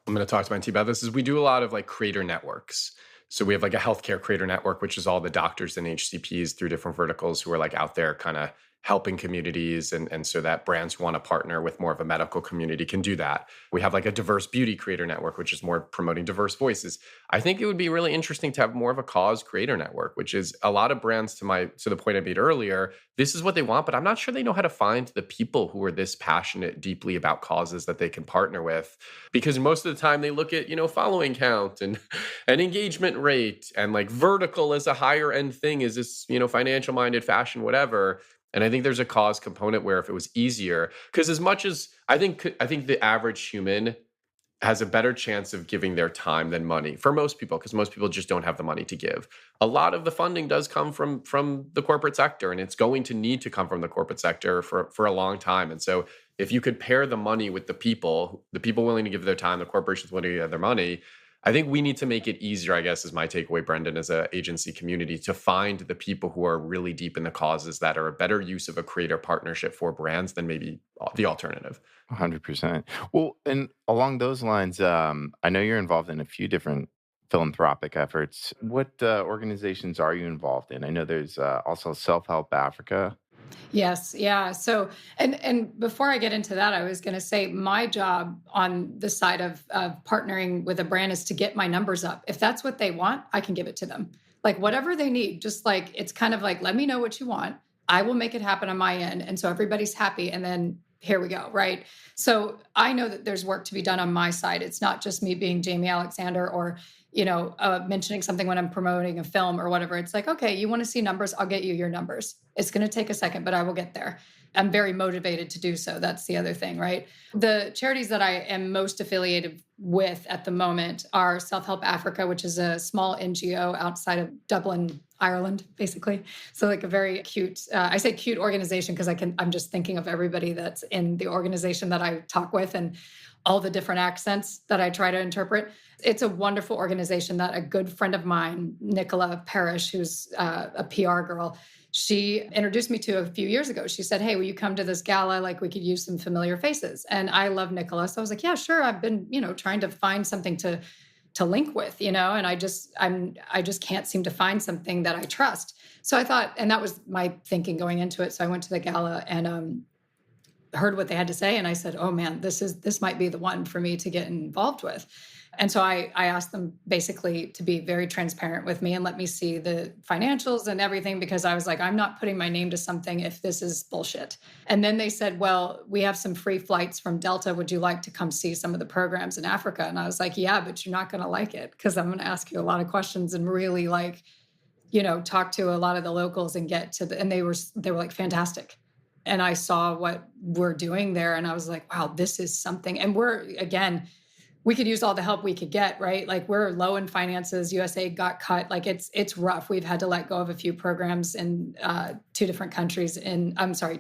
S3: I'm going to talk to my team about this, is we do a lot of like creator networks. So we have like a healthcare creator network, which is all the doctors and HCPs through different verticals who are like out there kind of helping communities. And so that brands who want to partner with more of a medical community can do that. We have like a diverse beauty creator network, which is more promoting diverse voices. I think it would be really interesting to have more of a cause creator network, which is a lot of brands, to the point I made earlier, this is what they want, but I'm not sure they know how to find the people who are this passionate deeply about causes that they can partner with. Because most of the time they look at, following count and engagement rate, and like vertical as a higher end thing. Is this, financial minded, fashion, whatever. And I think there's a cause component where if it was easier, because as much as I think the average human has a better chance of giving their time than money for most people, because most people just don't have the money to give. A lot of the funding does come from the corporate sector, and it's going to need to come from the corporate sector for a long time. And so if you could pair the money with the people willing to give their time, the corporations willing to give their money, I think we need to make it easier, I guess, is my takeaway, Brendan, as an agency community, to find the people who are really deep in the causes that are a better use of a creator partnership for brands than maybe the alternative.
S4: 100%. Well, and along those lines, I know you're involved in a few different philanthropic efforts. What organizations are you involved in? I know there's also Self-Help Africa.
S2: Yes, yeah. So, and before I get into that, I was going to say my job on the side of partnering with a brand is to get my numbers up. If that's what they want, I can give it to them. Like whatever they need, just like it's kind of like, let me know what you want. I will make it happen on my end. And so everybody's happy. And then here we go, right? So I know that there's work to be done on my side. It's not just me being Jaimie Alexandre or, mentioning something when I'm promoting a film or whatever. It's like, okay, you want to see numbers? I'll get you your numbers. It's going to take a second, but I will get there. I'm very motivated to do so. That's the other thing, right? The charities that I am most affiliated with at the moment are Self-Help Africa, which is a small NGO outside of Dublin, Ireland, basically. So like a very cute, I say cute organization because I'm just thinking of everybody that's in the organization that I talk with and all the different accents that I try to interpret. It's a wonderful organization that a good friend of mine, Nicola Parrish, who's a PR girl, she introduced me to a few years ago. She said, hey, will you come to this gala? Like we could use some familiar faces. And I love Nicola. So I was like, yeah, sure. I've been, trying to find something to link with, and I just can't seem to find something that I trust. So I thought, and that was my thinking going into it. So I went to the gala and heard what they had to say. And I said, oh man, this might be the one for me to get involved with. And so I asked them basically to be very transparent with me and let me see the financials and everything, because I was like, I'm not putting my name to something if this is bullshit. And then they said, well, we have some free flights from Delta. Would you like to come see some of the programs in Africa? And I was like, yeah, but you're not going to like it because I'm going to ask you a lot of questions and really talk to a lot of the locals and get to and they were like fantastic. And I saw what we're doing there. And I was like, wow, this is something. And we could use all the help we could get, right? Like we're low in finances. USA got cut. Like it's rough. We've had to let go of a few programs in two different countries in Africa.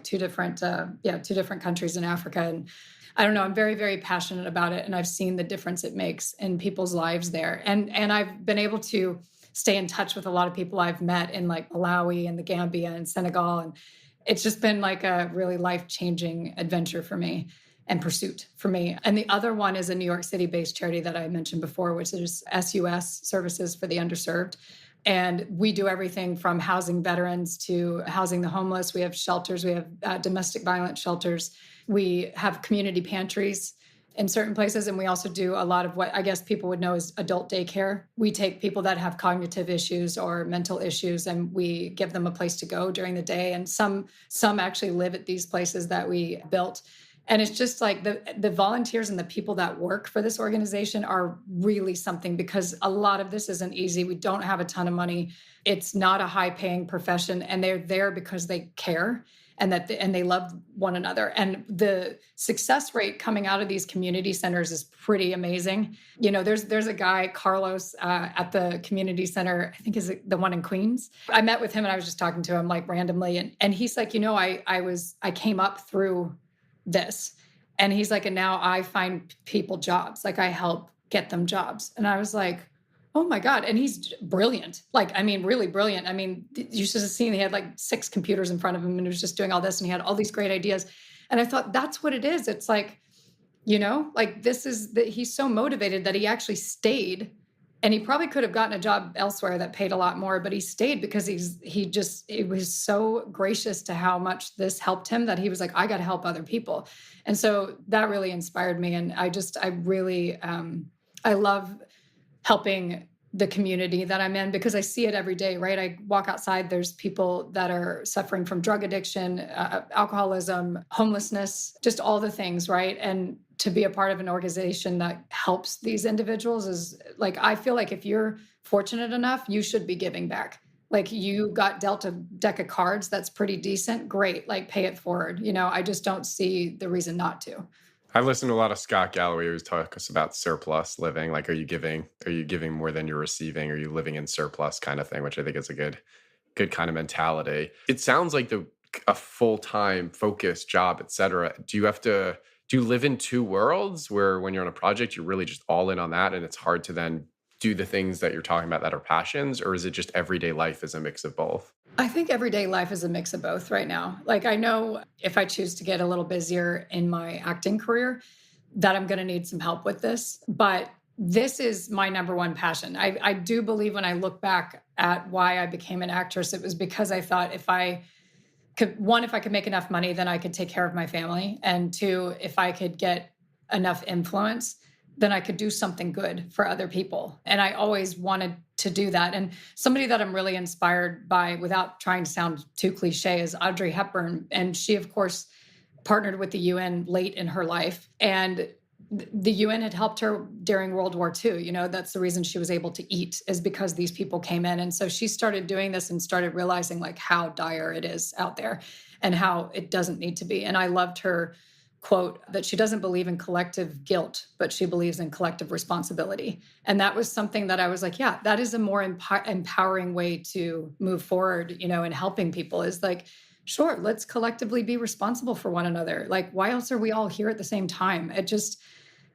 S2: And I don't know, I'm very, very passionate about it. And I've seen the difference it makes in people's lives there. And I've been able to stay in touch with a lot of people I've met in like Malawi and the Gambia and Senegal. And it's just been like a really life-changing adventure for me and pursuit for me. And the other one is a New York City-based charity that I mentioned before, which is SUS, Services for the Underserved. And we do everything from housing veterans to housing the homeless. We have shelters. We have domestic violence shelters. We have community pantries in certain places. And we also do a lot of what I guess people would know as adult daycare. We take people that have cognitive issues or mental issues and we give them a place to go during the day. And some actually live at these places that we built. And it's just like the volunteers and the people that work for this organization are really something, because a lot of this isn't easy. We don't have a ton of money. It's not a high paying profession, and they're there because they care and they love one another. And the success rate coming out of these community centers is pretty amazing. There's a guy, Carlos, at the community center, I think is the one in Queens. I met with him and I was just talking to him like randomly. And he's like, I came up through this. And he's like, and now I find people jobs. Like I help get them jobs. And I was like, oh my God. And he's brilliant. Really brilliant. You should have seen he had like 6 computers in front of him and he was just doing all this and he had all these great ideas. And I thought that's what it is. It's like, this is that he's so motivated that he actually stayed. And he probably could have gotten a job elsewhere that paid a lot more, but he stayed because he was so gracious to how much this helped him that he was like, I got to help other people. And so that really inspired me. And I really, I love helping the community that I'm in because I see it every day, right? I walk outside, there's people that are suffering from drug addiction, alcoholism, homelessness, just all the things, right? And to be a part of an organization that helps these individuals is like, I feel like if you're fortunate enough, you should be giving back. Like you got dealt a deck of cards, that's pretty decent. Great. Like pay it forward. I just don't see the reason not to.
S3: I listen to a lot of Scott Galloway who talks about surplus living. Like, are you giving more than you're receiving? Are you living in surplus kind of thing, which I think is a good kind of mentality. It sounds like a full-time focused job, et cetera. Do you live in two worlds where when you're on a project, you're really just all in on that and it's hard to then do the things that you're talking about that are passions? Or is it just everyday life is a mix of both?
S2: I think everyday life is a mix of both right now. Like, I know if I choose to get a little busier in my acting career, that I'm going to need some help with this. But this is my number one passion. I do believe when I look back at why I became an actress, it was because I thought if I could, one, if I could make enough money, then I could take care of my family. And two, if I could get enough influence, then I could do something good for other people. And I always wanted to do that. And somebody that I'm really inspired by, without trying to sound too cliche, is Audrey Hepburn. And she, of course, partnered with the UN late in her life. And the UN had helped her during World War II. You know, that's the reason she was able to eat, is because these people came in. And so she started doing this and started realizing like how dire it is out there and how it doesn't need to be. And I loved her quote that she doesn't believe in collective guilt, but she believes in collective responsibility. And that was something that I was like, yeah, that is a more empowering way to move forward, you know, in helping people, is like, sure, let's collectively be responsible for one another. Like, why else are we all here at the same time? It just,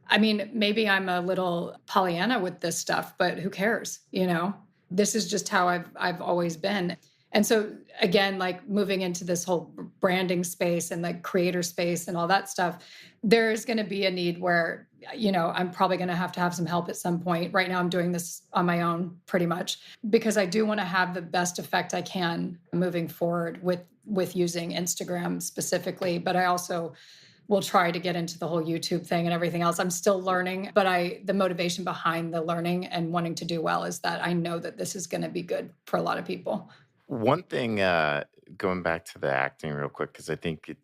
S2: I mean, maybe I'm a little Pollyanna with this stuff, but who cares? You know, this is just how I've always been. And so again, like moving into this whole branding space and like creator space and all that stuff, there's going to be a need where, you know, I'm probably going to have some help at some point. Right now I'm doing this on my own pretty much because I do want to have the best effect I can moving forward with using Instagram specifically, but I also will try to get into the whole YouTube thing and everything else. I'm still learning, but the motivation behind the learning and wanting to do well is that I know that this is going to be good for a lot of people.
S4: One thing, going back to the acting real quick, because I think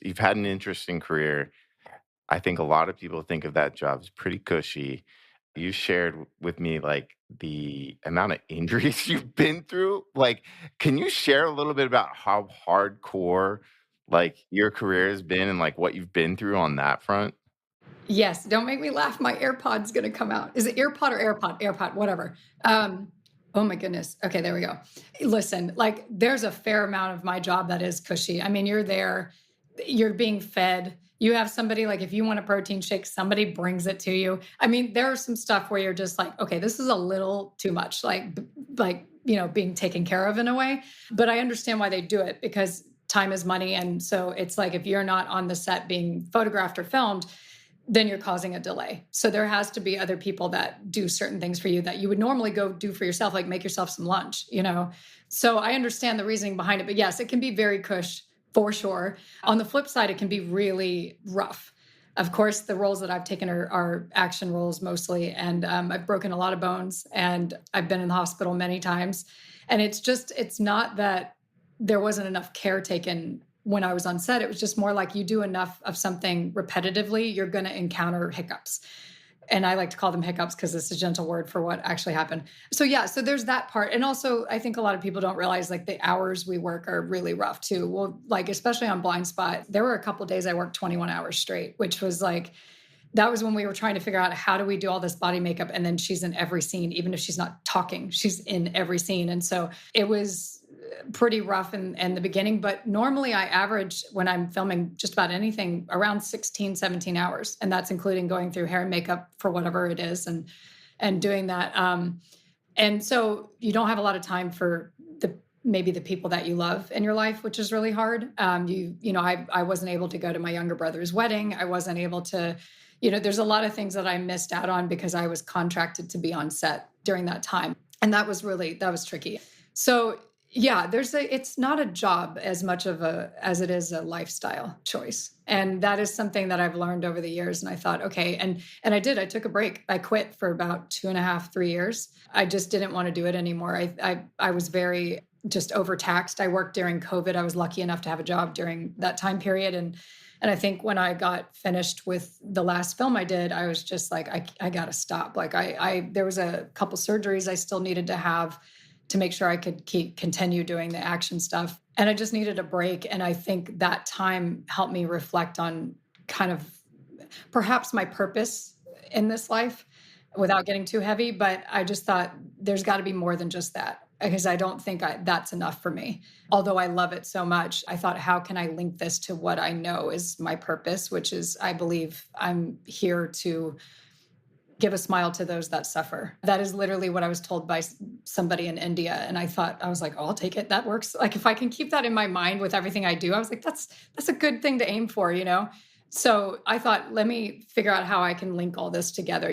S4: you've had an interesting career. I think a lot of people think of that job as pretty cushy. You shared with me like the amount of injuries you've been through. Like, can you share a little bit about how hardcore like your career has been and like what you've been through on that front?
S2: Yes, don't make me laugh. My AirPod's going to come out. Is it AirPod or AirPod? AirPod, whatever. Oh my goodness. Okay, there we go. Listen, like there's a fair amount of my job that is cushy. I mean, you're there, you're being fed. You have somebody, like if you want a protein shake, somebody brings it to you. I mean, there's some stuff where you're just like, okay, this is a little too much, like, you know, being taken care of in a way. But I understand why they do it, because time is money. And so it's like, if you're not on the set being photographed or filmed, then you're causing a delay. So there has to be other people that do certain things for you that you would normally go do for yourself, like make yourself some lunch, you know? So I understand the reasoning behind it, but yes, it can be very cush for sure. On the flip side, it can be really rough. Of course, the roles that I've taken are action roles mostly. And I've broken a lot of bones and I've been in the hospital many times. And it's not that there wasn't enough care taken when I was on set. It was just more like you do enough of something repetitively, you're going to encounter hiccups. And I like to call them hiccups because it's a gentle word for what actually happened. So yeah, so there's that part. And also I think a lot of people don't realize like the hours we work are really rough too. Well, like especially on Blind Spot, there were a couple of days I worked 21 hours straight, which was like, that was when we were trying to figure out how do we do all this body makeup. And then she's in every scene, even if she's not talking, she's in every scene. And so it was pretty rough in the beginning, but normally I average when I'm filming just about anything around 16, 17 hours. And that's including going through hair and makeup for whatever it is and doing that. And so you don't have a lot of time for maybe the people that you love in your life, which is really hard. I wasn't able to go to my younger brother's wedding. I wasn't able to, there's a lot of things that I missed out on because I was contracted to be on set during that time. And that was tricky. So yeah, it's not a job as much as it is a lifestyle choice. And that is something that I've learned over the years. And I thought, okay. And I took a break. I quit for about 2.5, 3 years. I just didn't want to do it anymore. I was very just overtaxed. I worked during COVID. I was lucky enough to have a job during that time period. And I think when I got finished with the last film I did, I was just like, I got to stop. Like there was a couple surgeries I still needed to have to make sure I could continue doing the action stuff. And I just needed a break. And I think that time helped me reflect on kind of perhaps my purpose in this life without getting too heavy. But I just thought there's got to be more than just that, because I don't think that's enough for me. Although I love it so much, I thought, how can I link this to what I know is my purpose, which is, I believe I'm here to give a smile to those that suffer. That is literally what I was told by somebody in India. And I was like, oh, I'll take it. That works. Like, if I can keep that in my mind with everything I do, I was like, that's a good thing to aim for, So I thought, let me figure out how I can link all this together,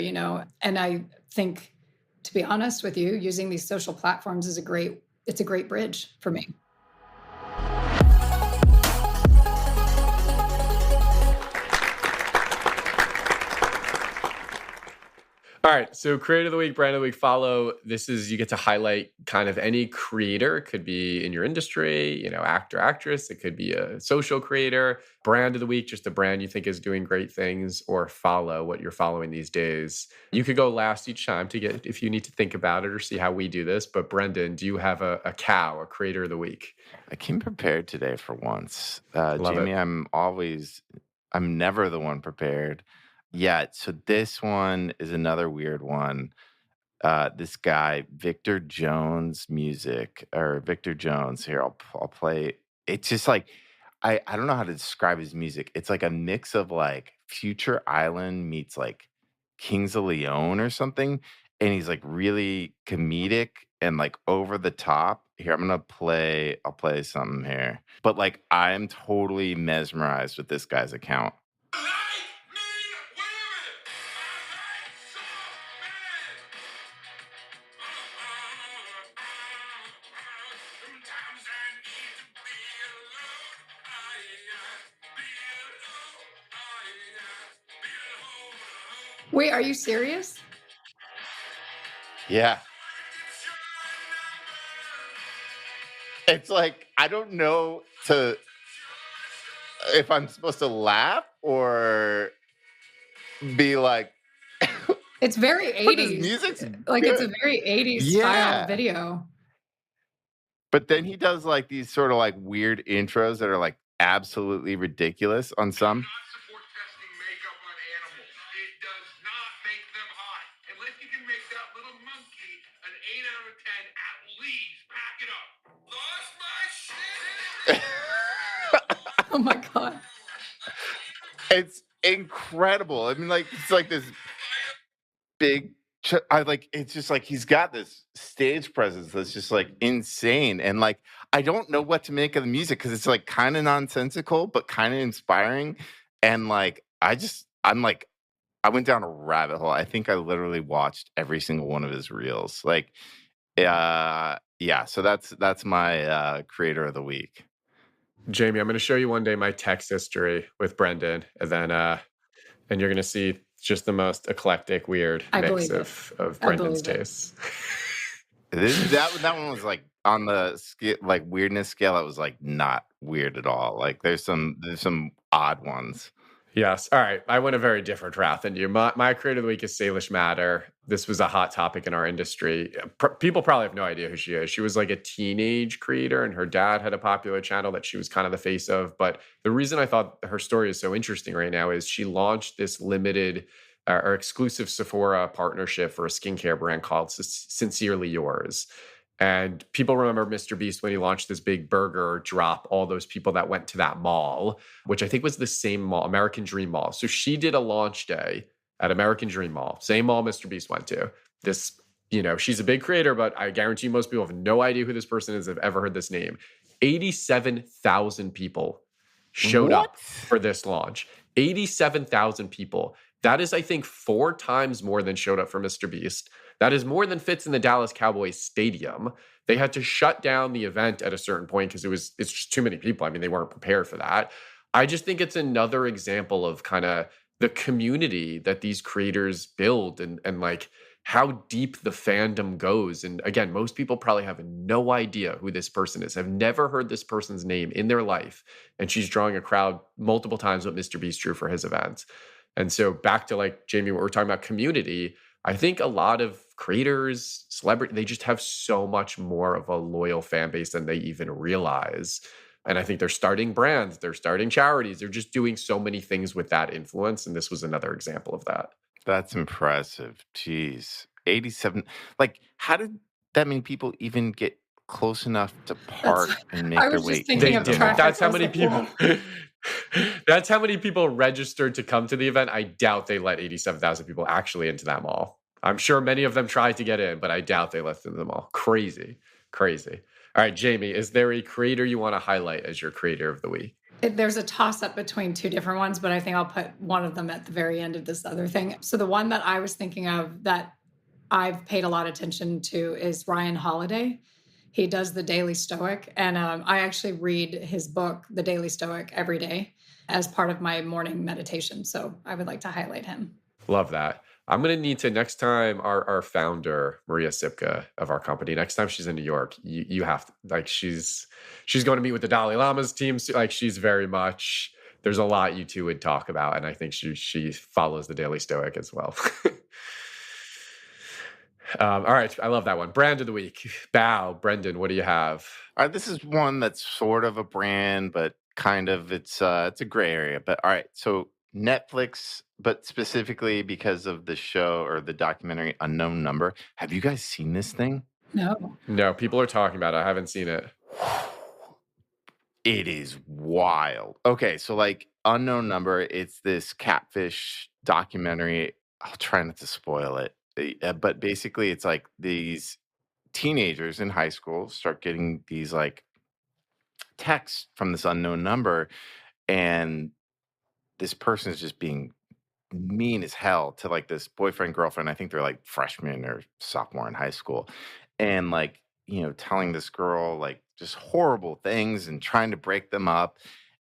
S2: And I think, to be honest with you, using these social platforms is a great bridge for me.
S3: All right. So creator of the week, brand of the week, follow. You get to highlight kind of any creator. It could be in your industry, actor, actress. It could be a social creator. Brand of the week, just a brand you think is doing great things, or follow what you're following these days. You could go last each time if you need to think about it or see how we do this. But Brendan, do you have a creator of the week?
S4: I came prepared today for once.
S3: Love
S4: Jaimie,
S3: it.
S4: I'm never the one prepared. Yeah, so this one is another weird one. This guy, Victor Jones Music, or Victor Jones. Here, I'll play. It's just like, I don't know how to describe his music. It's like a mix of like Future Island meets like Kings of Leon or something. And he's like really comedic and like over the top. Here, I'll play something here. But like, I'm totally mesmerized with this guy's account.
S2: Wait, are you serious?
S4: Yeah. It's like, I don't know if I'm supposed to laugh or be like,
S2: it's very 80s.
S4: Music's
S2: like
S4: good.
S2: It's a very 80s style video.
S4: But then he does like these sort of like weird intros that are like absolutely ridiculous on some.
S2: Oh my God.
S4: It's incredible. I mean, like, it's like this big, it's just like he's got this stage presence that's just like insane. And like, I don't know what to make of the music because it's like kind of nonsensical, but kind of inspiring. And like, I went down a rabbit hole. I think I literally watched every single one of his reels. Like, yeah. So that's my creator of the week.
S3: Jaimie, I'm going to show you one day my text history with Brendan, and then and you're going to see just the most eclectic, weird mix of Brendan's tastes.
S4: That one was like on the like weirdness scale. It was like not weird at all. Like there's some odd ones.
S3: Yes. All right. I went a very different route than you. My creator of the week is Salish Matter. This was a hot topic in our industry. People probably have no idea who she is. She was like a teenage creator, and her dad had a popular channel that she was kind of the face of. But the reason I thought her story is so interesting right now is she launched this limited or exclusive Sephora partnership for a skincare brand called Sincerely Yours. And people remember Mr. Beast when he launched this big burger drop, all those people that went to that mall, which I think was the same mall, American Dream Mall. So she did a launch day at American Dream Mall, same mall Mr. Beast went to. This, she's a big creator, but I guarantee most people have no idea who this person is, have ever heard this name. 87,000 people showed up for this launch. 87,000 people. That is, I think, 4 times more than showed up for Mr. Beast. That is more than fits in the Dallas Cowboys stadium. They had to shut down the event at a certain point because it's just too many people. I mean, they weren't prepared for that. I just think it's another example of kind of the community that these creators build and like how deep the fandom goes. And again, most people probably have no idea who this person is, have never heard this person's name in their life. And she's drawing a crowd multiple times what Mr. Beast drew for his events. And so back to like Jaimie, what we're talking about community, I think a lot of creators, celebrities, they just have so much more of a loyal fan base than they even realize. And I think they're starting brands, they're starting charities, they're just doing so many things with that influence. And this was another example of that.
S4: That's impressive. Jeez. 87. Like, how did that many people even get close enough to park and make
S2: I
S4: their
S2: was
S4: way
S2: just thinking
S3: They
S2: of
S3: did.
S2: traffic.
S3: That's
S2: I
S3: how
S2: was
S3: many
S2: like,
S3: people.
S2: whoa.
S3: That's how many people registered to come to the event. I doubt they let 87,000 people actually into that mall. I'm sure many of them tried to get in, but I doubt they let them in the mall. Crazy, crazy. All right, Jaimie, is there a creator you want to highlight as your creator of the week?
S2: There's a toss-up between two different ones, but I think I'll put one of them at the very end of this other thing. So the one that I was thinking of that I've paid a lot of attention to is Ryan Holiday. He does the Daily Stoic, and I actually read his book, The Daily Stoic, every day as part of my morning meditation. So I would like to highlight him.
S3: Love that. I'm going to need to, next time our founder, Maria Sipka of our company, next time she's in New York, you have to, like, she's going to meet with the Dalai Lama's team. Like, she's very much, there's a lot you two would talk about. And I think she follows the Daily Stoic as well. All right. I love that one. Brand of the week. Bow. Brendan, what do you have?
S4: All right, this is one that's sort of a brand, but kind of it's a gray area. But all right, so Netflix, but specifically because of the show or the documentary Unknown Number. Have you guys seen this thing?
S2: No.
S3: No, people are talking about it. I haven't seen it.
S4: It is wild. Okay, so like Unknown Number, it's this catfish documentary. I'll try not to spoil it. But basically it's like these teenagers in high school start getting these like texts from this unknown number, and this person is just being mean as hell to like this boyfriend girlfriend. I think they're like freshman or sophomore in high school, and like, you know, telling this girl like just horrible things and trying to break them up.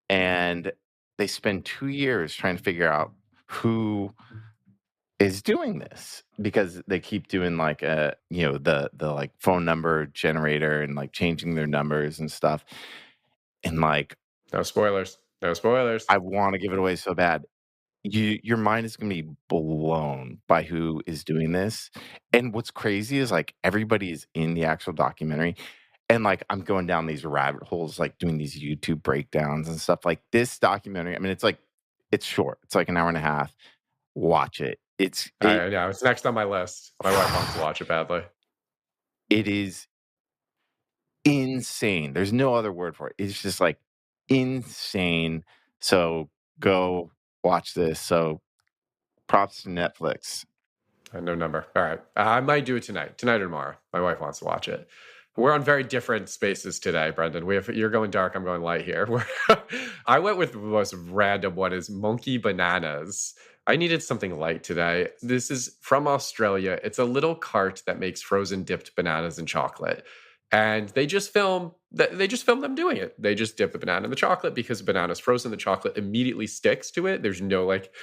S4: And they spend 2 years trying to figure out who is doing this, because they keep doing like the like phone number generator and like changing their numbers and stuff. And like,
S3: No spoilers. No spoilers.
S4: I want to give it away so bad. Your mind is going to be blown by who is doing this. And what's crazy is like everybody is in the actual documentary, and like I'm going down these rabbit holes, like doing these YouTube breakdowns and stuff. Like this documentary, I mean, it's short. It's like an hour and a half. Watch it.
S3: Yeah, it's next on my list. My wife wants to watch it badly.
S4: It is insane. There's no other word for it. It's just like insane. So go watch this. So props to Netflix.
S3: No number. All right. I might do it tonight or tomorrow. My wife wants to watch it. We're on very different spaces today, Brendan. You're going dark. I'm going light here. I went with the most random one is Monkey Bananas. I needed something light today. This is from Australia. It's a little cart that makes frozen dipped bananas in chocolate. And they just film them doing it. They just dip the banana in the chocolate because the banana's frozen. The chocolate immediately sticks to it. There's no like,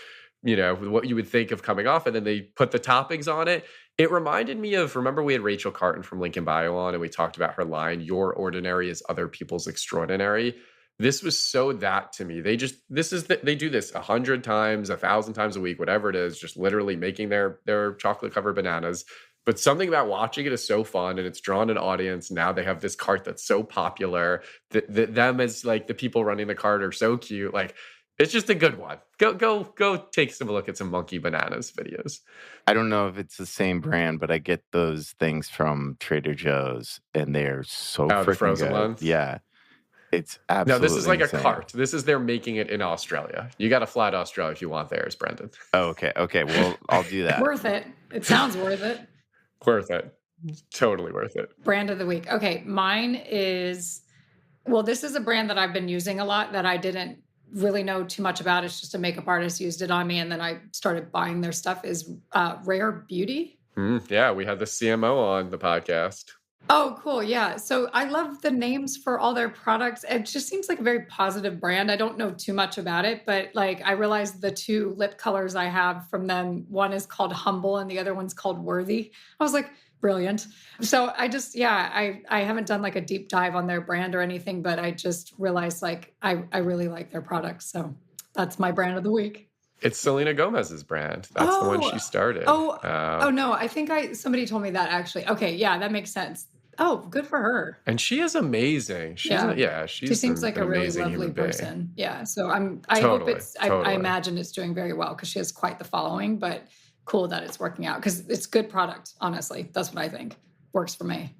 S3: you know, what you would think of coming off. And then they put the toppings on it. It reminded me of, remember we had Rachel Carton from Lincoln Bio on, and we talked about her line, "Your ordinary is other people's extraordinary." This was so that to me. They do this 100 times, 1,000 times a week, whatever it is, just literally making their chocolate covered bananas. But something about watching it is so fun, and it's drawn an audience. Now they have this cart that's so popular. Them as like the people running the cart are so cute. Like, it's just a good one. Go take some look at some Monkey Bananas videos.
S4: I don't know if it's the same brand, but I get those things from Trader Joe's, and they're so freaking
S3: the frozen
S4: good.
S3: ones?
S4: Yeah. It's absolutely
S3: No, this is like
S4: insane.
S3: a cart. This is they're making it in Australia. You got to fly to Australia if you want theirs, Brendan.
S4: Oh, okay. Well, I'll do that.
S2: Worth it. It sounds worth it.
S3: Worth it. Totally worth it.
S2: Brand of the week. Okay, mine is, well, this is a brand that I've been using a lot that I didn't really know too much about. It's just a makeup artist used it on me, and then I started buying their stuff, is Rare Beauty.
S3: Yeah, we had the CMO on the podcast.
S2: Oh, cool. Yeah. So I love the names for all their products. It just seems like a very positive brand. I don't know too much about it, but like I realized the two lip colors I have from them, one is called Humble and the other one's called Worthy. I was like, brilliant. So I just, I haven't done like a deep dive on their brand or anything, but I just realized like I really like their products. So that's my brand of the week.
S3: It's Selena Gomez's brand. That's the one she started.
S2: No, I think somebody told me that actually. Okay, yeah, that makes sense. Oh, good for her.
S3: And she is amazing. She's
S2: She seems like
S3: an
S2: a really
S3: amazing
S2: lovely
S3: human being.
S2: person. Yeah. So I hope
S3: Totally,
S2: I
S3: totally.
S2: imagine it's doing very well because she has quite the following, but cool that it's working out because it's good product, honestly. That's what I think. Works for me.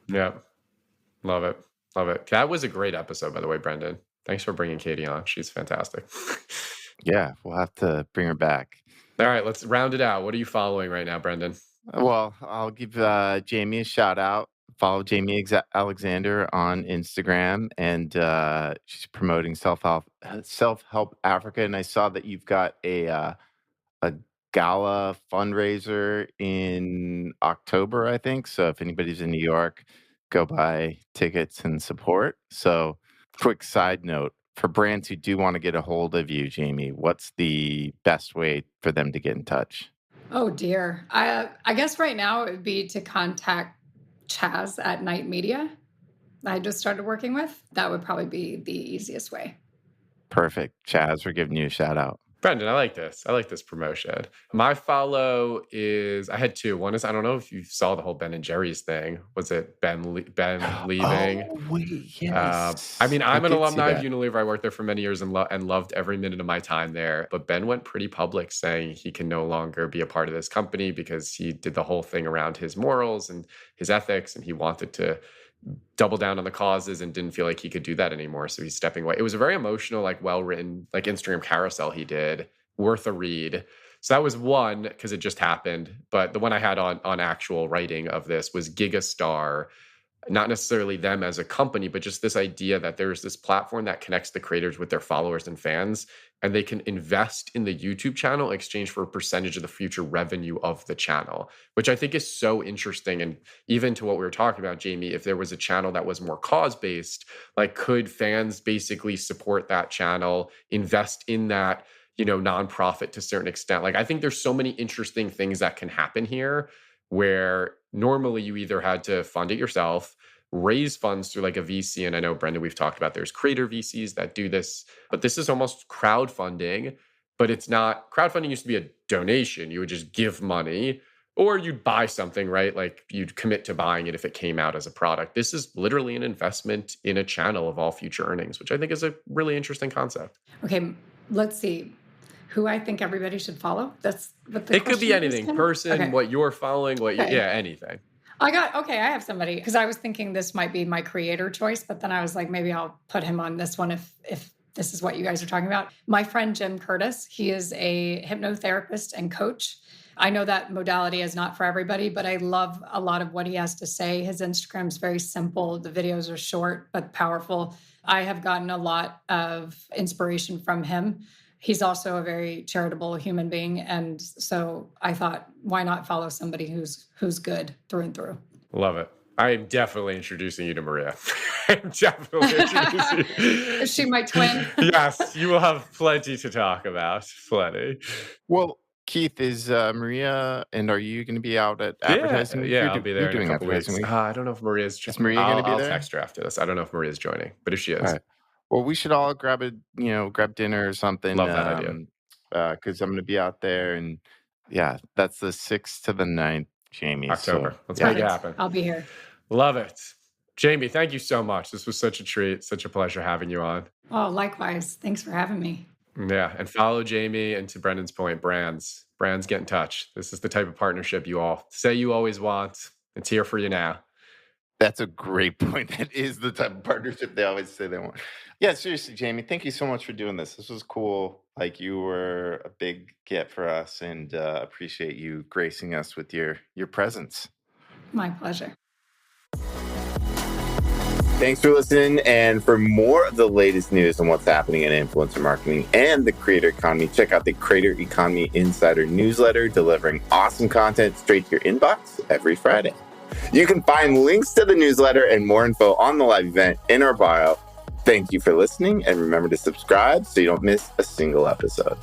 S3: Yeah. Love it. Love it. That was a great episode, by the way, Brendan. Thanks for bringing Katie on. She's fantastic.
S4: Yeah, we'll have to bring her back.
S3: All right, let's round it out. What are you following right now, Brendan?
S4: Well, I'll give Jaimie a shout out. Follow Jaimie Alexandre on Instagram, and she's promoting self-help Africa. And I saw that you've got a gala fundraiser in October, I think. So if anybody's in New York, go buy tickets and support. So, quick side note for brands who do want to get a hold of you, Jaimie, what's the best way for them to get in touch?
S2: Oh dear. I guess right now it would be to contact Chaz at Night Media. I just started working with. That would probably be the easiest way.
S4: Perfect. Chaz, we're giving you a shout out.
S3: Brendan, I like this. I like this promotion. My follow is, I had two. One is, I don't know if you saw the whole Ben and Jerry's thing. Was it Ben leaving?
S4: Oh, wait, yes.
S3: I mean, I'm an
S4: did see
S3: alumni of
S4: that.
S3: Unilever. I worked there for many years and loved every minute of my time there. But Ben went pretty public saying he can no longer be a part of this company because he did the whole thing around his morals and his ethics, and he wanted to double down on the causes and didn't feel like he could do that anymore. So he's stepping away. It was a very emotional, like well-written, like Instagram carousel he did, worth a read. So that was one because it just happened. But the one I had on actual writing of this was Gigastar. Not necessarily them as a company, but just this idea that there's this platform that connects the creators with their followers and fans, and they can invest in the YouTube channel in exchange for a percentage of the future revenue of the channel, which I think is so interesting. And even to what we were talking about, Jaimie, if there was a channel that was more cause-based, like could fans basically support that channel, invest in that, nonprofit to a certain extent? Like, I think there's so many interesting things that can happen here where normally you either had to fund it yourself, raise funds through like a VC. And I know, Brendan, we've talked about there's creator VCs that do this, but this is almost crowdfunding, but it's not. Crowdfunding used to be a donation. You would just give money or you'd buy something, right? Like you'd commit to buying it if it came out as a product. This is literally an investment in a channel of all future earnings, which I think is a really interesting concept.
S2: Okay, let's see. Who I think everybody should follow? That's what the
S3: It could be anything. Person,
S2: okay.
S3: What you're following, anything.
S2: I have somebody because I was thinking this might be my creator choice, but then I was like, maybe I'll put him on this one if this is what you guys are talking about. My friend Jim Curtis, he is a hypnotherapist and coach. I know that modality is not for everybody, but I love a lot of what he has to say. His Instagram's very simple. The videos are short but powerful. I have gotten a lot of inspiration from him. He's also a very charitable human being. And so I thought, why not follow somebody who's good through and through?
S3: Love it. I am definitely introducing you to Maria. I'm definitely introducing you.
S2: Is she my twin?
S3: Yes, you will have plenty to talk about. Plenty.
S4: Well, Keith, is Maria, and are you going to be out at advertising?
S3: Yeah, I'll be there in a couple weeks.
S4: Week?
S3: I don't know if Maria's
S4: Is Maria going to be there?
S3: I'll text her after this. I don't know if Maria's joining, but if she is.
S4: All right. Well, we should all grab dinner or something.
S3: Love that idea.
S4: Because I'm going to be out there, and yeah, that's the 6th to the 9th, Jaimie.
S3: October.
S4: So,
S3: Let's make it happen.
S2: I'll be here.
S3: Love it. Jaimie, thank you so much. This was such a treat, such a pleasure having you on.
S2: Oh, likewise. Thanks for having me.
S3: Yeah, and follow Jaimie, and to Brendan's point, brands get in touch. This is the type of partnership you all say you always want. It's here for you now.
S4: That's a great point. That is the type of partnership they always say they want. Yeah, seriously, Jaimie, thank you so much for doing this. This was cool. Like, you were a big get for us, and appreciate you gracing us with your presence.
S2: My pleasure.
S4: Thanks for listening. And for more of the latest news on what's happening in influencer marketing and the creator economy, check out the Creator Economy Insider newsletter, delivering awesome content straight to your inbox every Friday. You can find links to the newsletter and more info on the live event in our bio. Thank you for listening, and remember to subscribe so you don't miss a single episode.